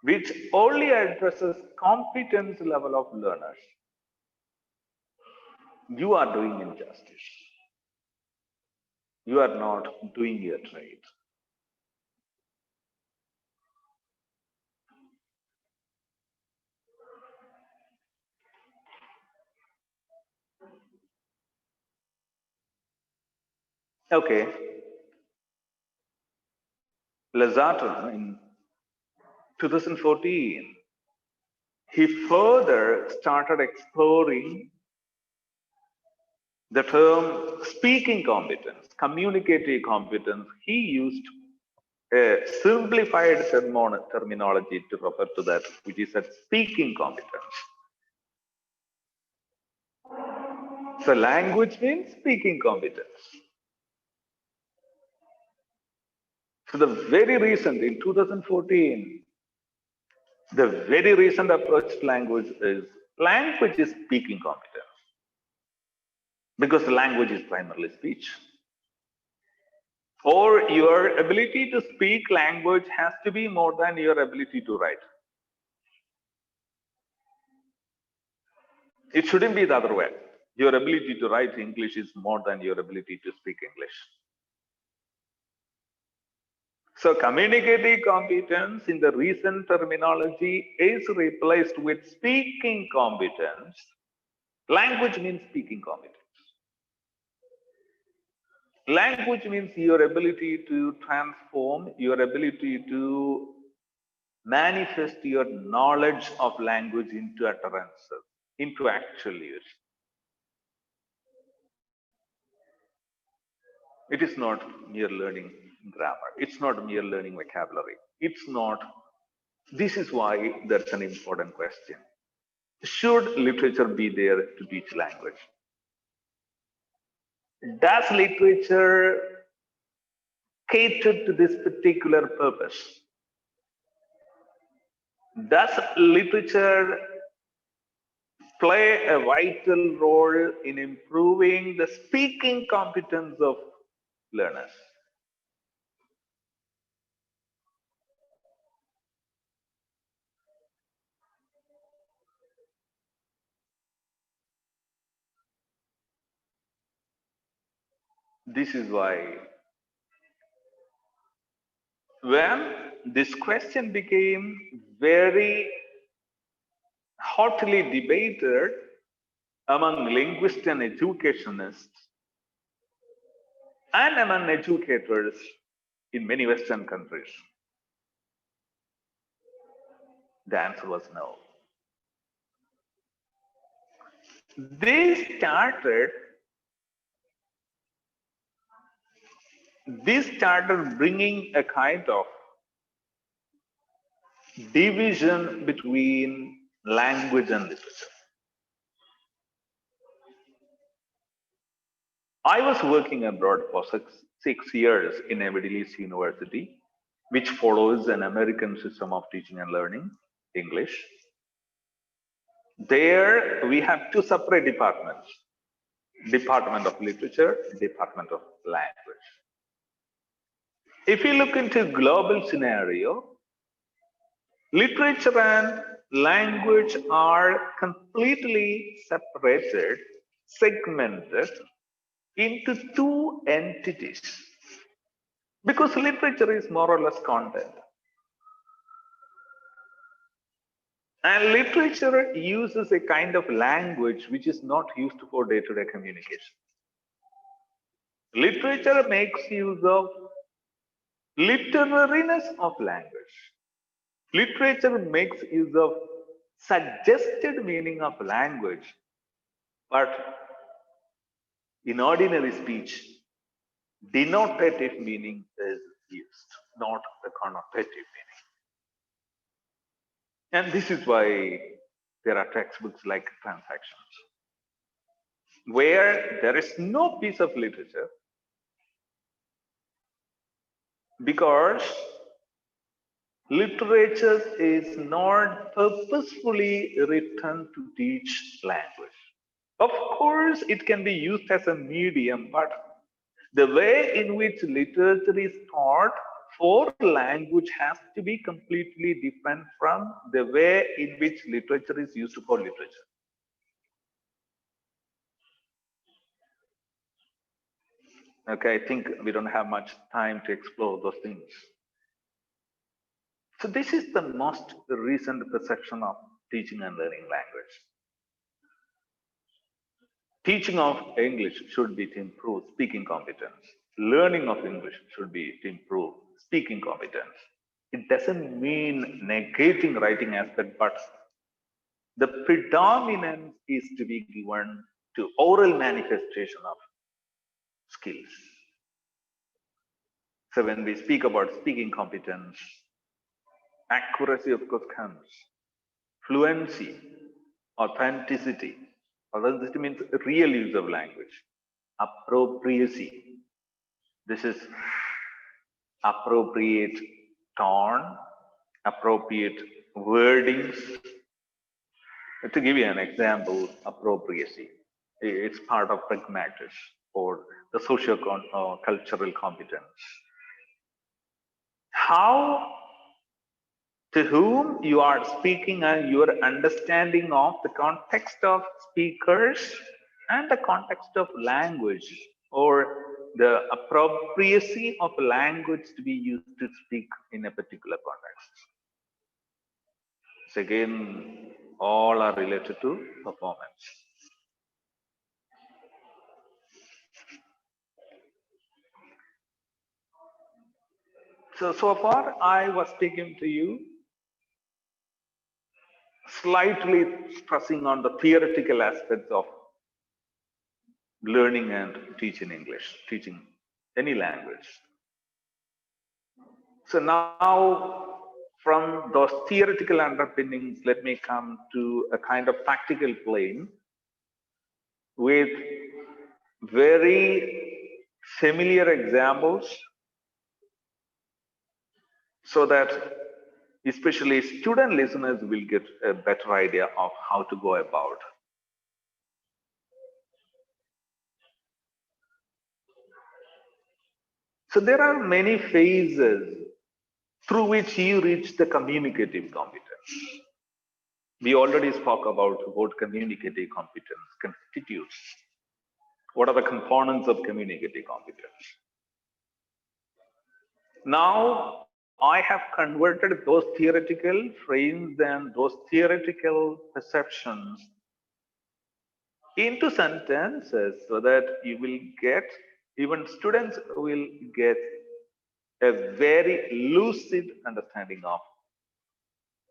which only addresses competence level of learners, you are doing injustice. You are not doing your trade. Okay. Lazarton in 2014, he further started exploring the term speaking competence, communicative competence. He used a simplified terminology to refer to that, which is a speaking competence. So language means speaking competence. So the very recent, in 2014, the very recent approach to language is speaking competence. Because language is primarily speech. Or your ability to speak language has to be more than your ability to write. It shouldn't be the other way. Your ability to write English is more than your ability to speak English. So communicative competence in the recent terminology is replaced with speaking competence. Language means speaking competence. Language means your ability to transform, your ability to manifest your knowledge of language into utterances, into actual use. It is not mere learning grammar. It's not mere learning vocabulary. It's not. This is why that's an important question. Should literature be there to teach language? Does literature cater to this particular purpose? Does literature play a vital role in improving the speaking competence of learners? This is why when this question became very hotly debated among linguists and educationists and among educators in many Western countries, the answer was no. This started bringing a kind of division between language and literature. I was working abroad for six years in a Middle East university, which follows an American system of teaching and learning, English. There we have two separate departments, Department of Literature, Department of Language. If you look into global scenario, literature and language are completely separated, segmented into two entities. Because literature is more or less content. And literature uses a kind of language which is not used for day-to-day communication. Literature makes use of literariness of language. Literature makes use of suggested meaning of language, but in ordinary speech, denotative meaning is used, not the connotative meaning. And this is why there are textbooks like Transactions, where there is no piece of literature because literature is not purposefully written to teach language. Of course, it can be used as a medium, but the way in which literature is taught for language has to be completely different from the way in which literature is used for literature. Okay, I think we don't have much time to explore those things. So this is the most recent perception of teaching and learning language. Teaching of English should be to improve speaking competence. Learning of English should be to improve speaking competence. It doesn't mean negating writing aspect, but the predominance is to be given to oral manifestation of skills. So when we speak about speaking competence, accuracy of course comes, fluency, authenticity. Authenticity means real use of language. Appropriacy. This is appropriate tone, appropriate wordings. To give you an example, appropriacy. It's part of pragmatis or the socio-cultural competence. How, to whom you are speaking and your understanding of the context of speakers and the context of language, or the appropriacy of language to be used to speak in a particular context. So again, all are related to performance. So far I was speaking to you slightly stressing on the theoretical aspects of learning and teaching English, teaching any language. So now from those theoretical underpinnings, let me come to a kind of practical plane with very familiar examples so that especially student listeners will get a better idea of how to go about. So there are many phases through which you reach the communicative competence. We already spoke about what communicative competence constitutes. What are the components of communicative competence? Now, I have converted those theoretical frames and those theoretical perceptions into sentences so that you will get, even students will get a very lucid understanding of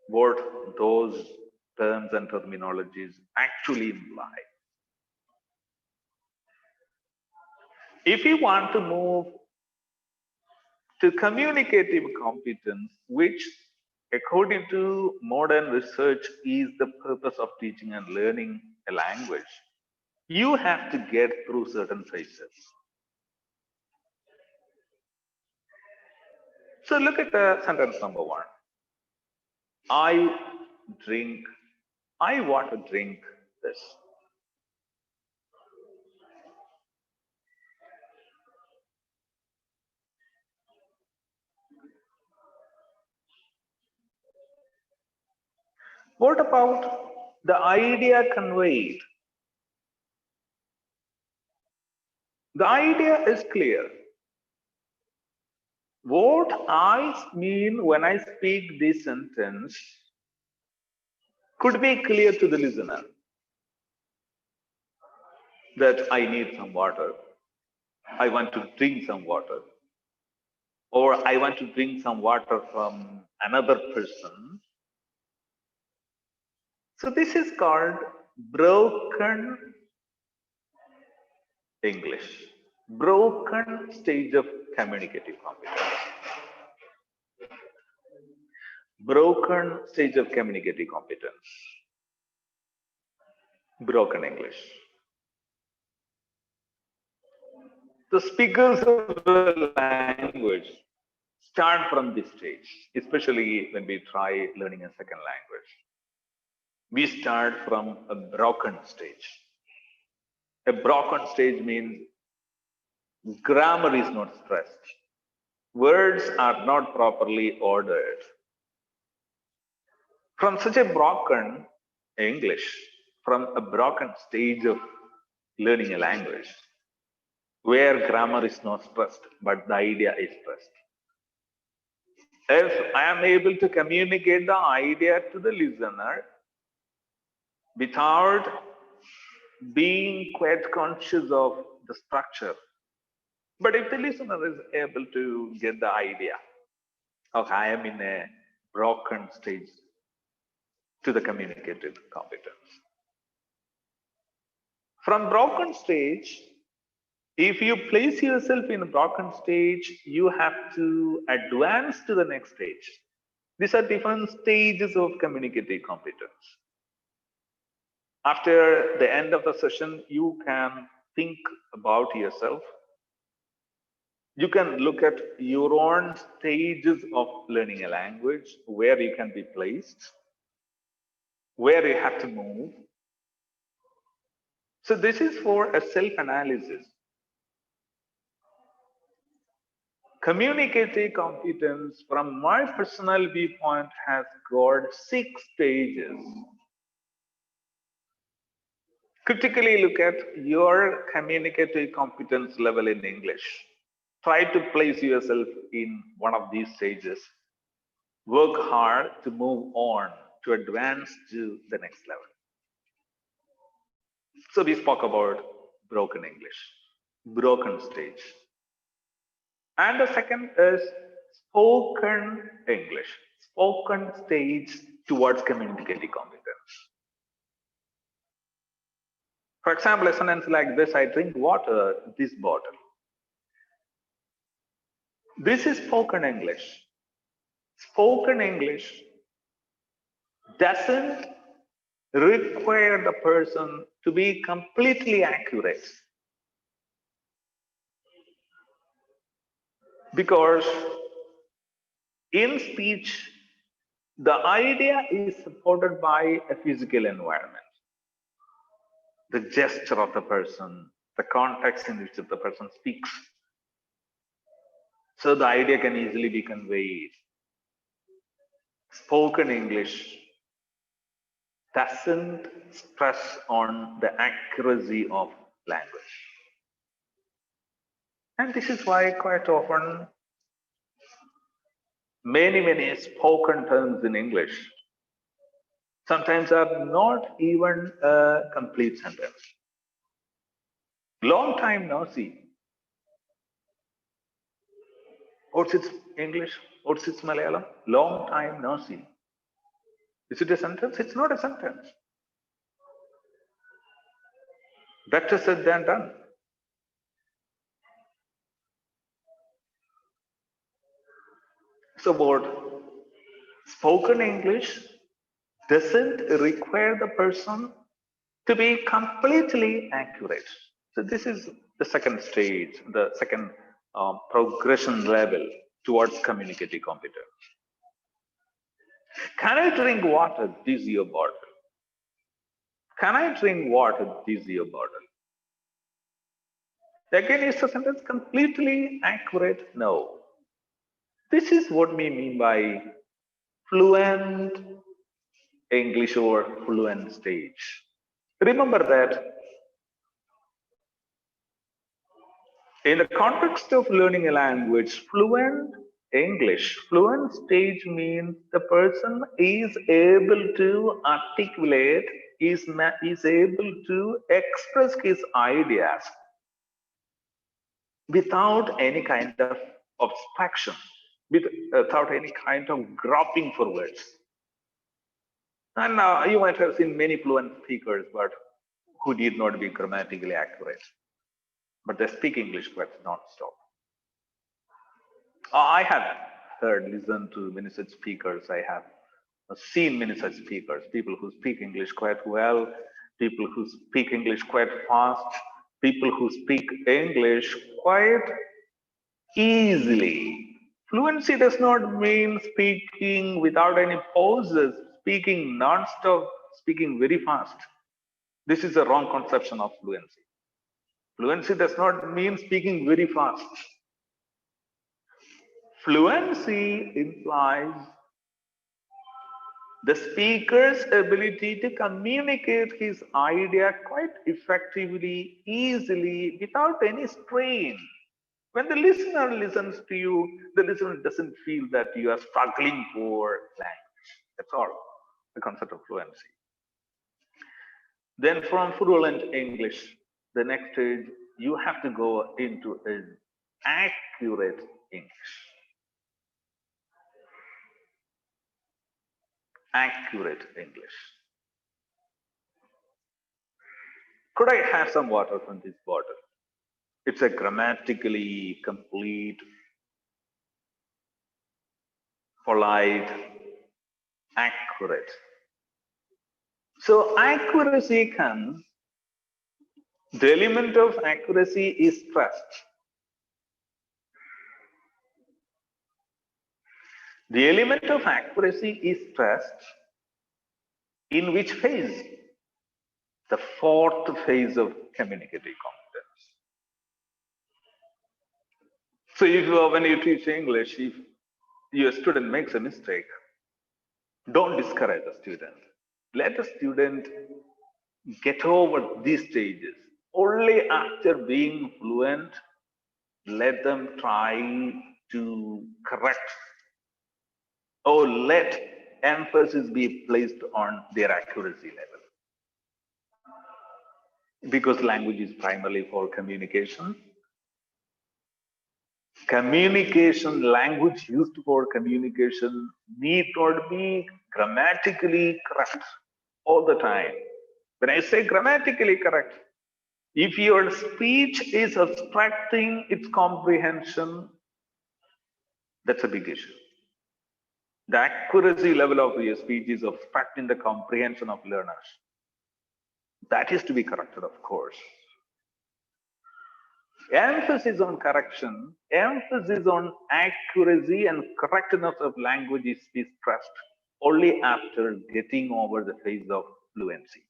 what those terms and terminologies actually imply. If you want to move to communicative competence, which according to modern research is the purpose of teaching and learning a language, you have to get through certain phases. So look at the sentence number 1. I want to drink this. What about the idea conveyed? The idea is clear. What I mean when I speak this sentence could be clear to the listener. That I need some water. I want to drink some water. Or I want to drink some water from another person. So this is called broken English, broken stage of communicative competence. Broken stage of communicative competence. Broken English. The speakers of the language start from this stage, especially when we try learning a second language. We start from a broken stage. A broken stage means grammar is not stressed. Words are not properly ordered. From such a broken English, from a broken stage of learning a language, where grammar is not stressed, but the idea is stressed. If I am able to communicate the idea to the listener without being quite conscious of the structure, but if the listener is able to get the idea, okay, I am in a broken stage to the communicative competence. From broken stage, if you place yourself in a broken stage, you have to advance to the next stage. These are different stages of communicative competence. After the end of the session, you can think about yourself. You can look at your own stages of learning a language, where you can be placed, where you have to move. So this is for a self-analysis. Communicative competence, from my personal viewpoint, has got 6 stages. Critically look at your communicative competence level in English. Try to place yourself in one of these stages. Work hard to move on, to advance to the next level. So we spoke about broken English, broken stage. And the second is spoken English, spoken stage towards communicative competence. For example, a sentence like this: I drink water, this bottle. This is spoken English. Spoken English doesn't require the person to be completely accurate, because in speech, the idea is supported by a physical environment, the gesture of the person, the context in which the person speaks. So the idea can easily be conveyed. Spoken English doesn't stress on the accuracy of language. And this is why quite often many spoken terms in English sometimes are not even a complete sentence. Long time no see. What's its English? What's its Malayalam? Long time no see. Is it a sentence? It's not a sentence. Better said than done. So what spoken English doesn't require the person to be completely accurate. So this is the second stage, the second progression level towards communicative competence. Can I drink water? This is your bottle. Can I drink water? This is your bottle. Again, is the sentence completely accurate? No. This is what we mean by fluent English or fluent stage. Remember that in the context of learning a language, fluent English, fluent stage means the person is able to articulate, is able to express his ideas without any kind of obstruction, without any kind of groping for words. And you might have seen many fluent speakers, but who did not be grammatically accurate. But they speak English quite non-stop. I have listened to many such speakers. I have seen many such speakers, people who speak English quite well, people who speak English quite fast, people who speak English quite easily. Fluency does not mean speaking without any pauses, speaking non-stop, speaking very fast. This is a wrong conception of fluency. Fluency does not mean speaking very fast. Fluency implies the speaker's ability to communicate his idea quite effectively, easily, without any strain. When the listener listens to you, the listener doesn't feel that you are struggling for language. That's all, the concept of fluency. Then from fluent English, the next stage, you have to go into an accurate English. Accurate English. Could I have some water from this bottle? It's a grammatically complete, polite, accurate. So accuracy comes, the element of accuracy is trust. The element of accuracy is trust. In which phase? The fourth phase of communicative competence. So if when you teach English, if your student makes a mistake, don't discourage the student. Let the student get over these stages. Only after being fluent, let them try to correct, or let emphasis be placed on their accuracy level. Because language is primarily for communication. Communication, language used for communication need not be grammatically correct all the time. When I say grammatically correct, if your speech is obstructing its comprehension, that's a big issue. The accuracy level of your speech is obstructing the comprehension of learners. That is to be corrected, of course. Emphasis on correction, emphasis on accuracy and correctness of language is stressed only after getting over the phase of fluency.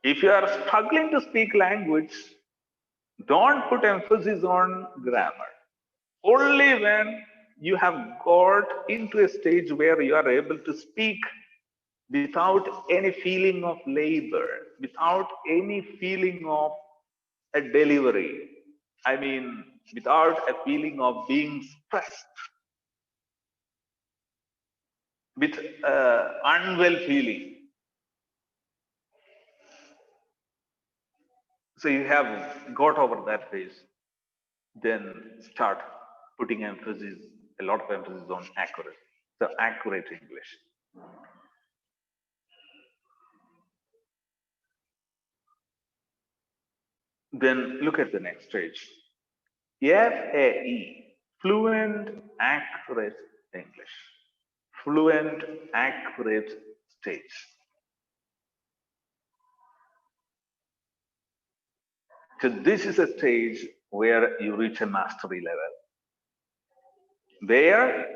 If you are struggling to speak language, don't put emphasis on grammar. Only when you have got into a stage where you are able to speak without any feeling of labor, without any feeling of a delivery. I mean, without a feeling of being stressed, with unwell feeling. So you have got over that phase, then start putting emphasis, a lot of emphasis on accuracy. So accurate English. Then look at the next stage. FAE, fluent, accurate English. Fluent, accurate stage. So this is a stage where you reach a mastery level, where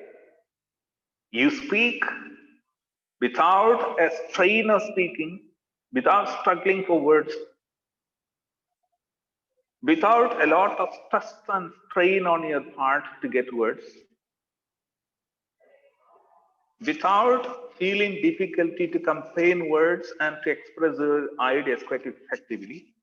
you speak without a strain of speaking, without struggling for words, without a lot of stress and strain on your part to get words, without feeling difficulty to contain words and to express your ideas quite effectively.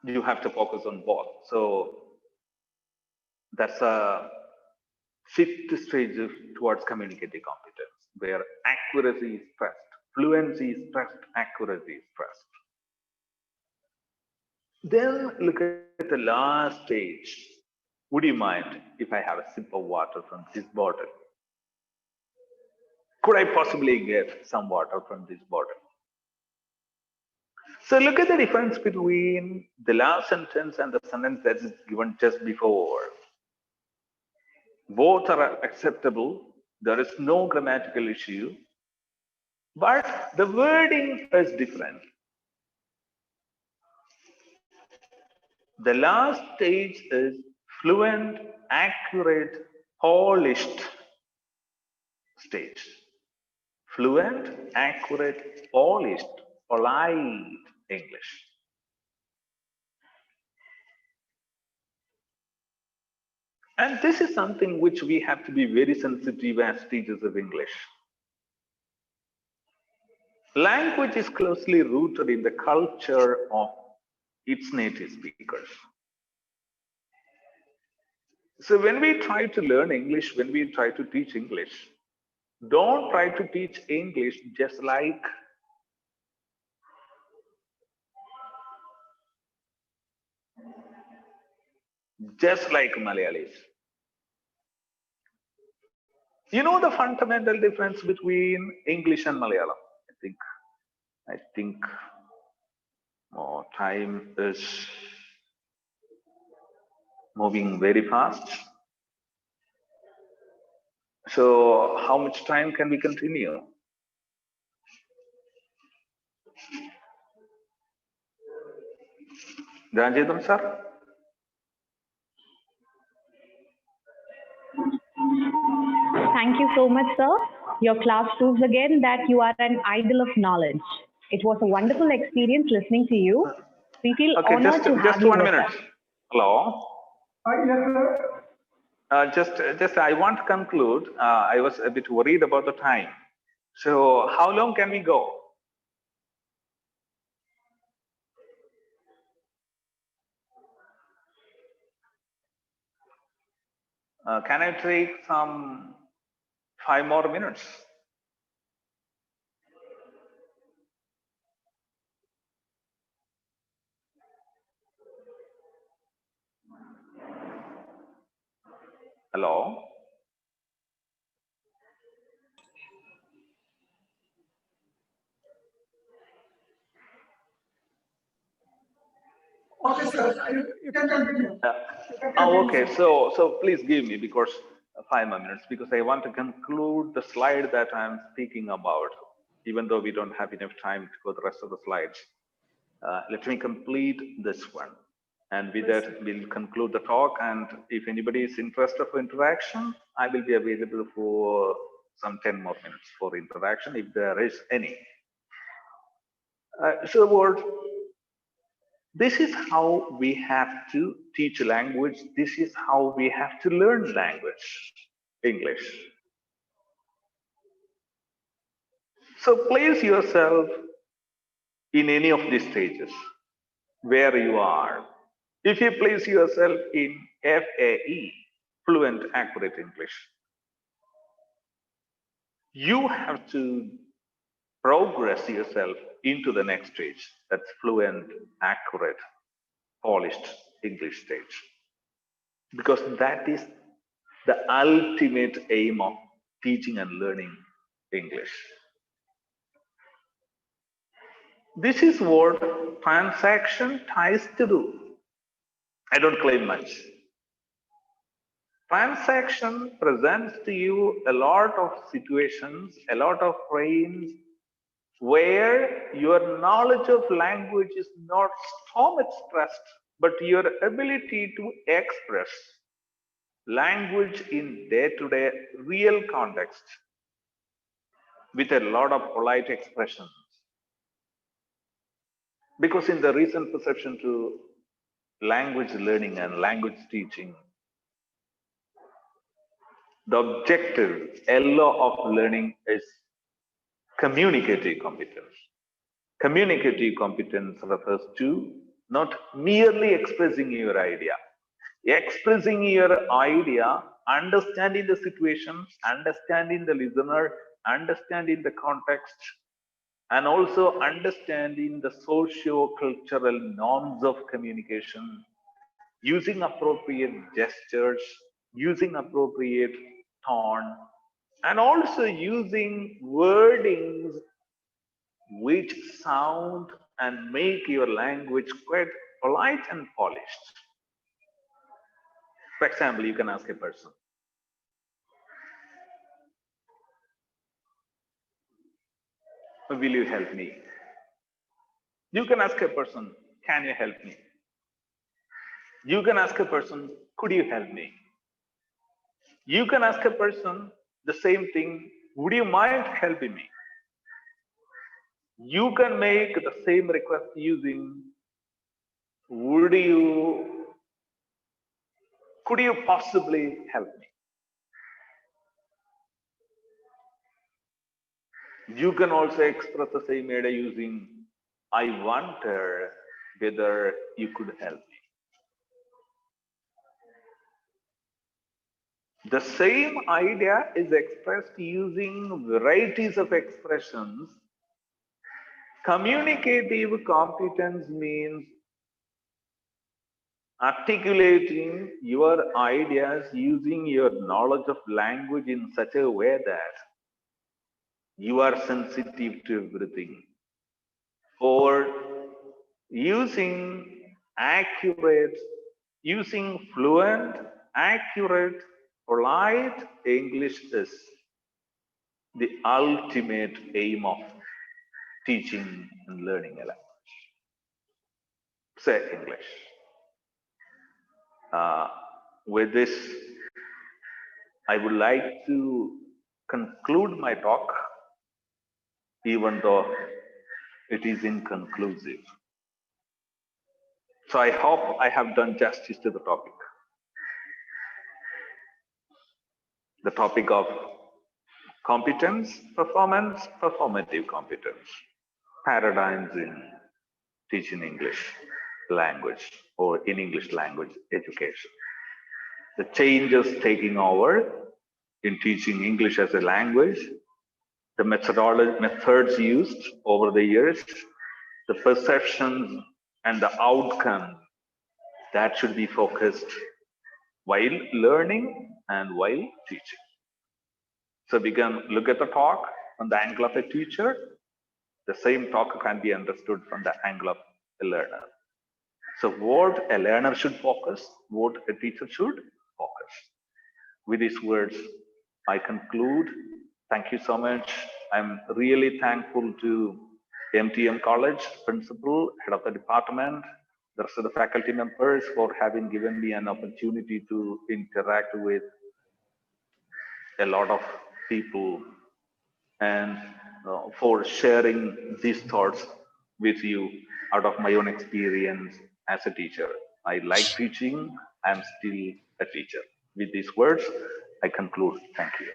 You have to focus on both. So that's a fifth stage towards communicative competence, where accuracy is stressed, fluency is stressed, accuracy is stressed. Then look at the last stage. Would you mind if I have a sip of water from this bottle? Could I possibly get some water from this bottle? So look at the difference between the last sentence and the sentence that is given just before. Both are acceptable. There is no grammatical issue, but the wording is different. The last stage is fluent, accurate, polished stage. Fluent, accurate, polished, polite English. And this is something which we have to be very sensitive as teachers of English. Language is closely rooted in the culture of its native speakers. So when we try to learn English, when we try to teach English, don't try to teach English just like Malayalis. You know the fundamental difference between English and Malayalam? I think more time is moving very fast. So how much time can we continue? Ranjithan sir? Thank you so much, sir. Your class proves again that you are an idol of knowledge. It was a wonderful experience listening to you. We feel Okay, honored to have just you 1 minute. with us. Hello. Yes, sir. Just I want to conclude. I was a bit worried about the time. So how long can we go? Can I take some 5 more minutes? Hello. Okay, sir. You can continue. You can continue, Okay. sir. So please give me because 5 more minutes because I want to conclude the slide that I'm speaking about. Even though we don't have enough time for the rest of the slides, let me complete this one. And with that, we'll conclude the talk. And if anybody is interested for interaction, I will be available for some 10 more minutes for interaction if there is any. So what this is how we have to teach language. This is how we have to learn language, English. So place yourself in any of these stages where you are. If you place yourself in FAE, fluent, accurate English, you have to progress yourself into the next stage. That's fluent, accurate, polished English stage. Because that is the ultimate aim of teaching and learning English. This is what transaction tries to do. I don't claim much. Transaction presents to you a lot of situations, a lot of frames where your knowledge of language is not so much stressed, but your ability to express language in day-to-day real context with a lot of polite expressions. Because in the recent perception to language learning and language teaching, the objective, LO of learning is communicative competence. Communicative competence refers to not merely expressing your idea, expressing your idea, understanding the situation, understanding the listener, understanding the context, and also understanding the socio-cultural norms of communication, using appropriate gestures, using appropriate tone, and also using wordings which sound and make your language quite polite and polished. For example, you can ask a person, will you help me? You can ask a person, can you help me? You can ask a person, could you help me? You can ask a person the same thing, would you mind helping me? You can make the same request using, could you possibly help me? You can also express the same idea using, I wonder whether you could help me. The same idea is expressed using varieties of expressions. Communicative competence means articulating your ideas using your knowledge of language in such a way that you are sensitive to everything, or using fluent, accurate, polite English is the ultimate aim of teaching and learning a language. Say English. With this, I would like to conclude my talk, even though it is inconclusive. So I hope I have done justice to the topic. The topic of competence, performance, performative competence, paradigms in teaching English language or in English language education. The changes taking over in teaching English as a language, the methods used over the years, the perceptions and the outcome that should be focused while learning and while teaching. So we can look at the talk from the angle of a teacher. The same talk can be understood from the angle of a learner. So what a learner should focus, what a teacher should focus. With these words, I conclude. Thank you so much. I'm really thankful to MTM College principal, head of the department, the rest of the faculty members for having given me an opportunity to interact with a lot of people and for sharing these thoughts with you out of my own experience as a teacher. I like teaching. I'm still a teacher. With these words, I conclude. Thank you.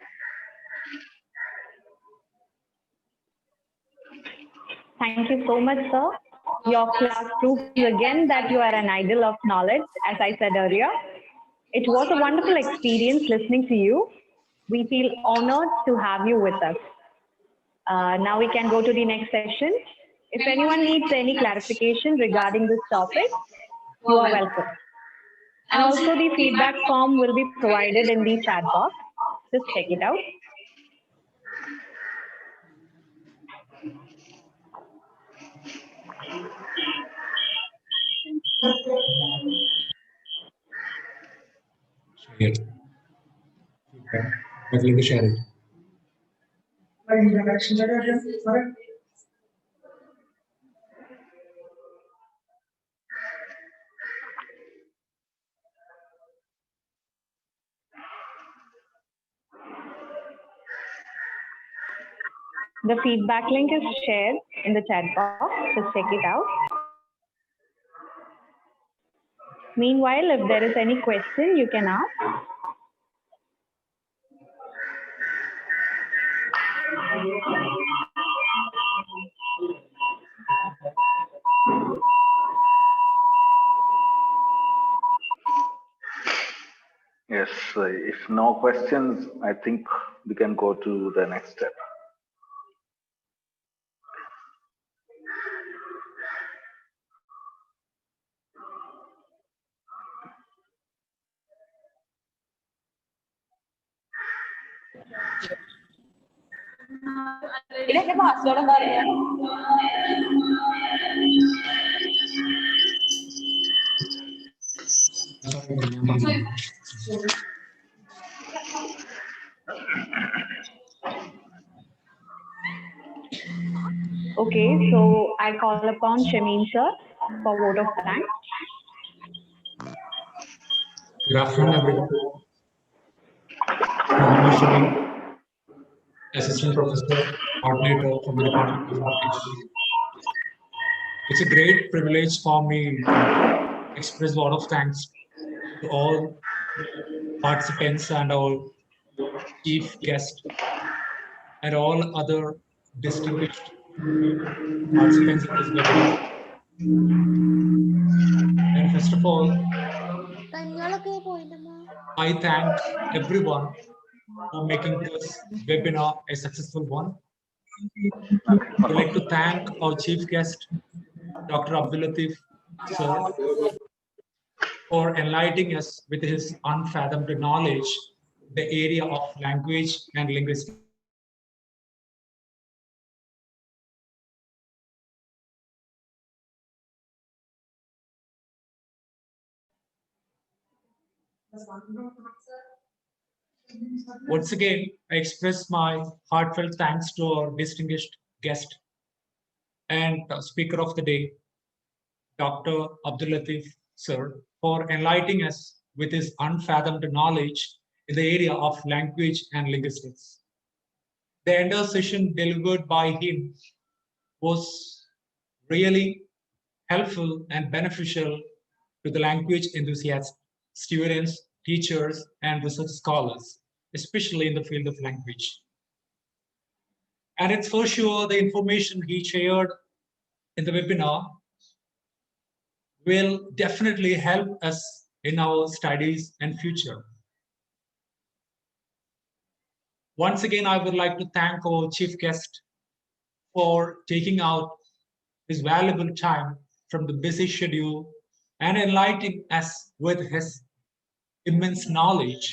Thank you so much, sir. Your class proves again that you are an idol of knowledge, as I said earlier. It was a wonderful experience listening to you. We feel honored to have you with us. Now we can go to the next session. If anyone needs any clarification regarding this topic, you are welcome. And also the feedback form will be provided in the chat box. Just check it out. Share it. I'd like to share it. The feedback link is shared in the chat box. Just check it out. Meanwhile, if there is any question, you can ask. Yes, if no questions, I think we can go to the next step. ഇതിന്റെ password എന്താ പറയാ? Okay, so I call upon Shameen sir for vote of thanks. Good afternoon, everyone. I'm Shameen, Assistant Professor, Coordinator from the Department of Optics. It's a great privilege for me to express a lot of thanks to all participants and our chief guest and all other distinguished participants in this webinar. And first of all, I thank everyone for making this webinar a successful one. I'd like to thank our chief guest, Dr. Abdul Latif sir, for enlightening us with his unfathomed knowledge in the area of language and linguistics. Once again, I express my heartfelt thanks to our distinguished guest and speaker of the day, Dr. Abdul Latif sir, for enlightening us with his unfathomed knowledge in the area of language and linguistics. The entire session delivered by him was really helpful and beneficial to the language enthusiasts, students, teachers, and research scholars, especially in the field of language. And it's for sure the information he shared in the webinar will definitely help us in our studies and future. Once again, I would like to thank our chief guest for taking out his valuable time from the busy schedule and enlightening us with his immense knowledge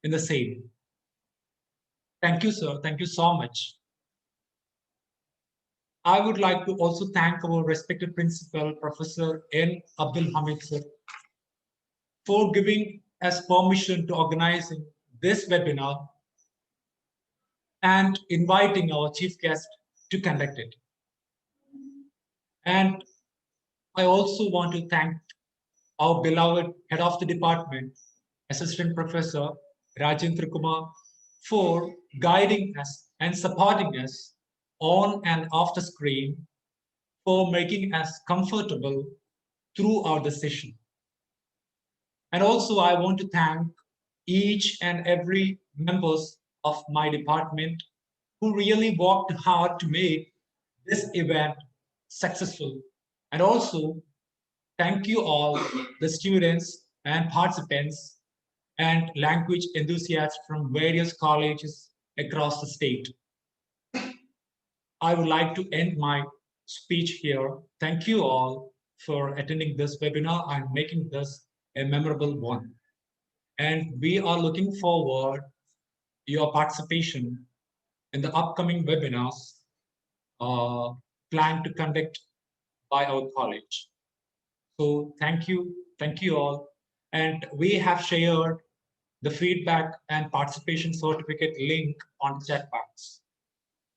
in the same. Thank you, sir. Thank you so much. I would like to also thank our respected principal, Professor N. Abdul Hamid sir, for giving us permission to organize this webinar and inviting our chief guest to conduct it. And I also want to thank our beloved head of the department, Assistant Professor Rajendra Kumar, for guiding us and supporting us on and off the screen, for making us comfortable throughout the session. And also I want to thank each and every members of my department who really worked hard to make this event successful. And also thank you all, the students and participants and language enthusiasts from various colleges across the state. I would like to end my speech here. Thank you all for attending this webinar and making this a memorable one. And we are looking forward your participation in the upcoming webinars planned to conduct by our college. So thank you all. And we have shared the feedback and participation certificate link on the chat box.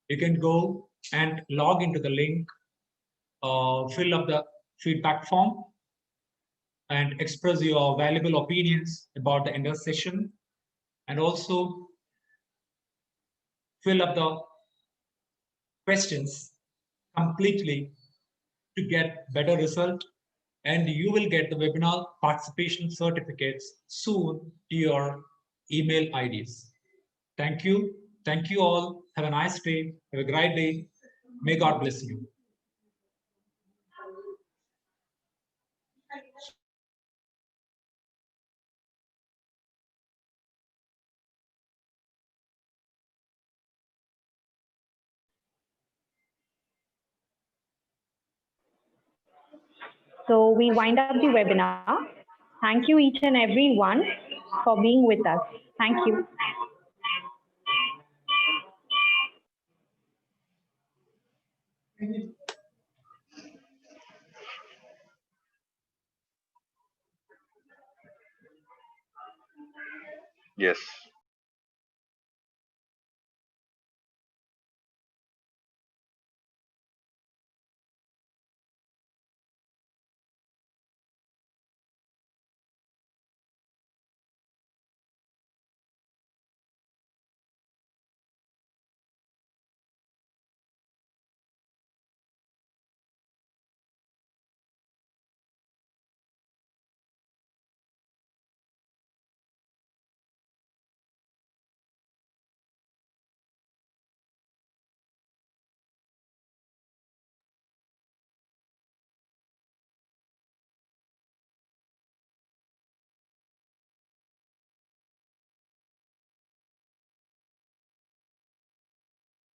You can go and log into the link, fill up the feedback form, and express your valuable opinions about the entire session, and also fill up the questions completely to get better result, and you will get the webinar participation certificates soon to your email IDs. Thank you all. Have a nice day. Have a great day. May God bless you. So we wind up the webinar. Thank you each and every one for being with us. Thank you. Yes.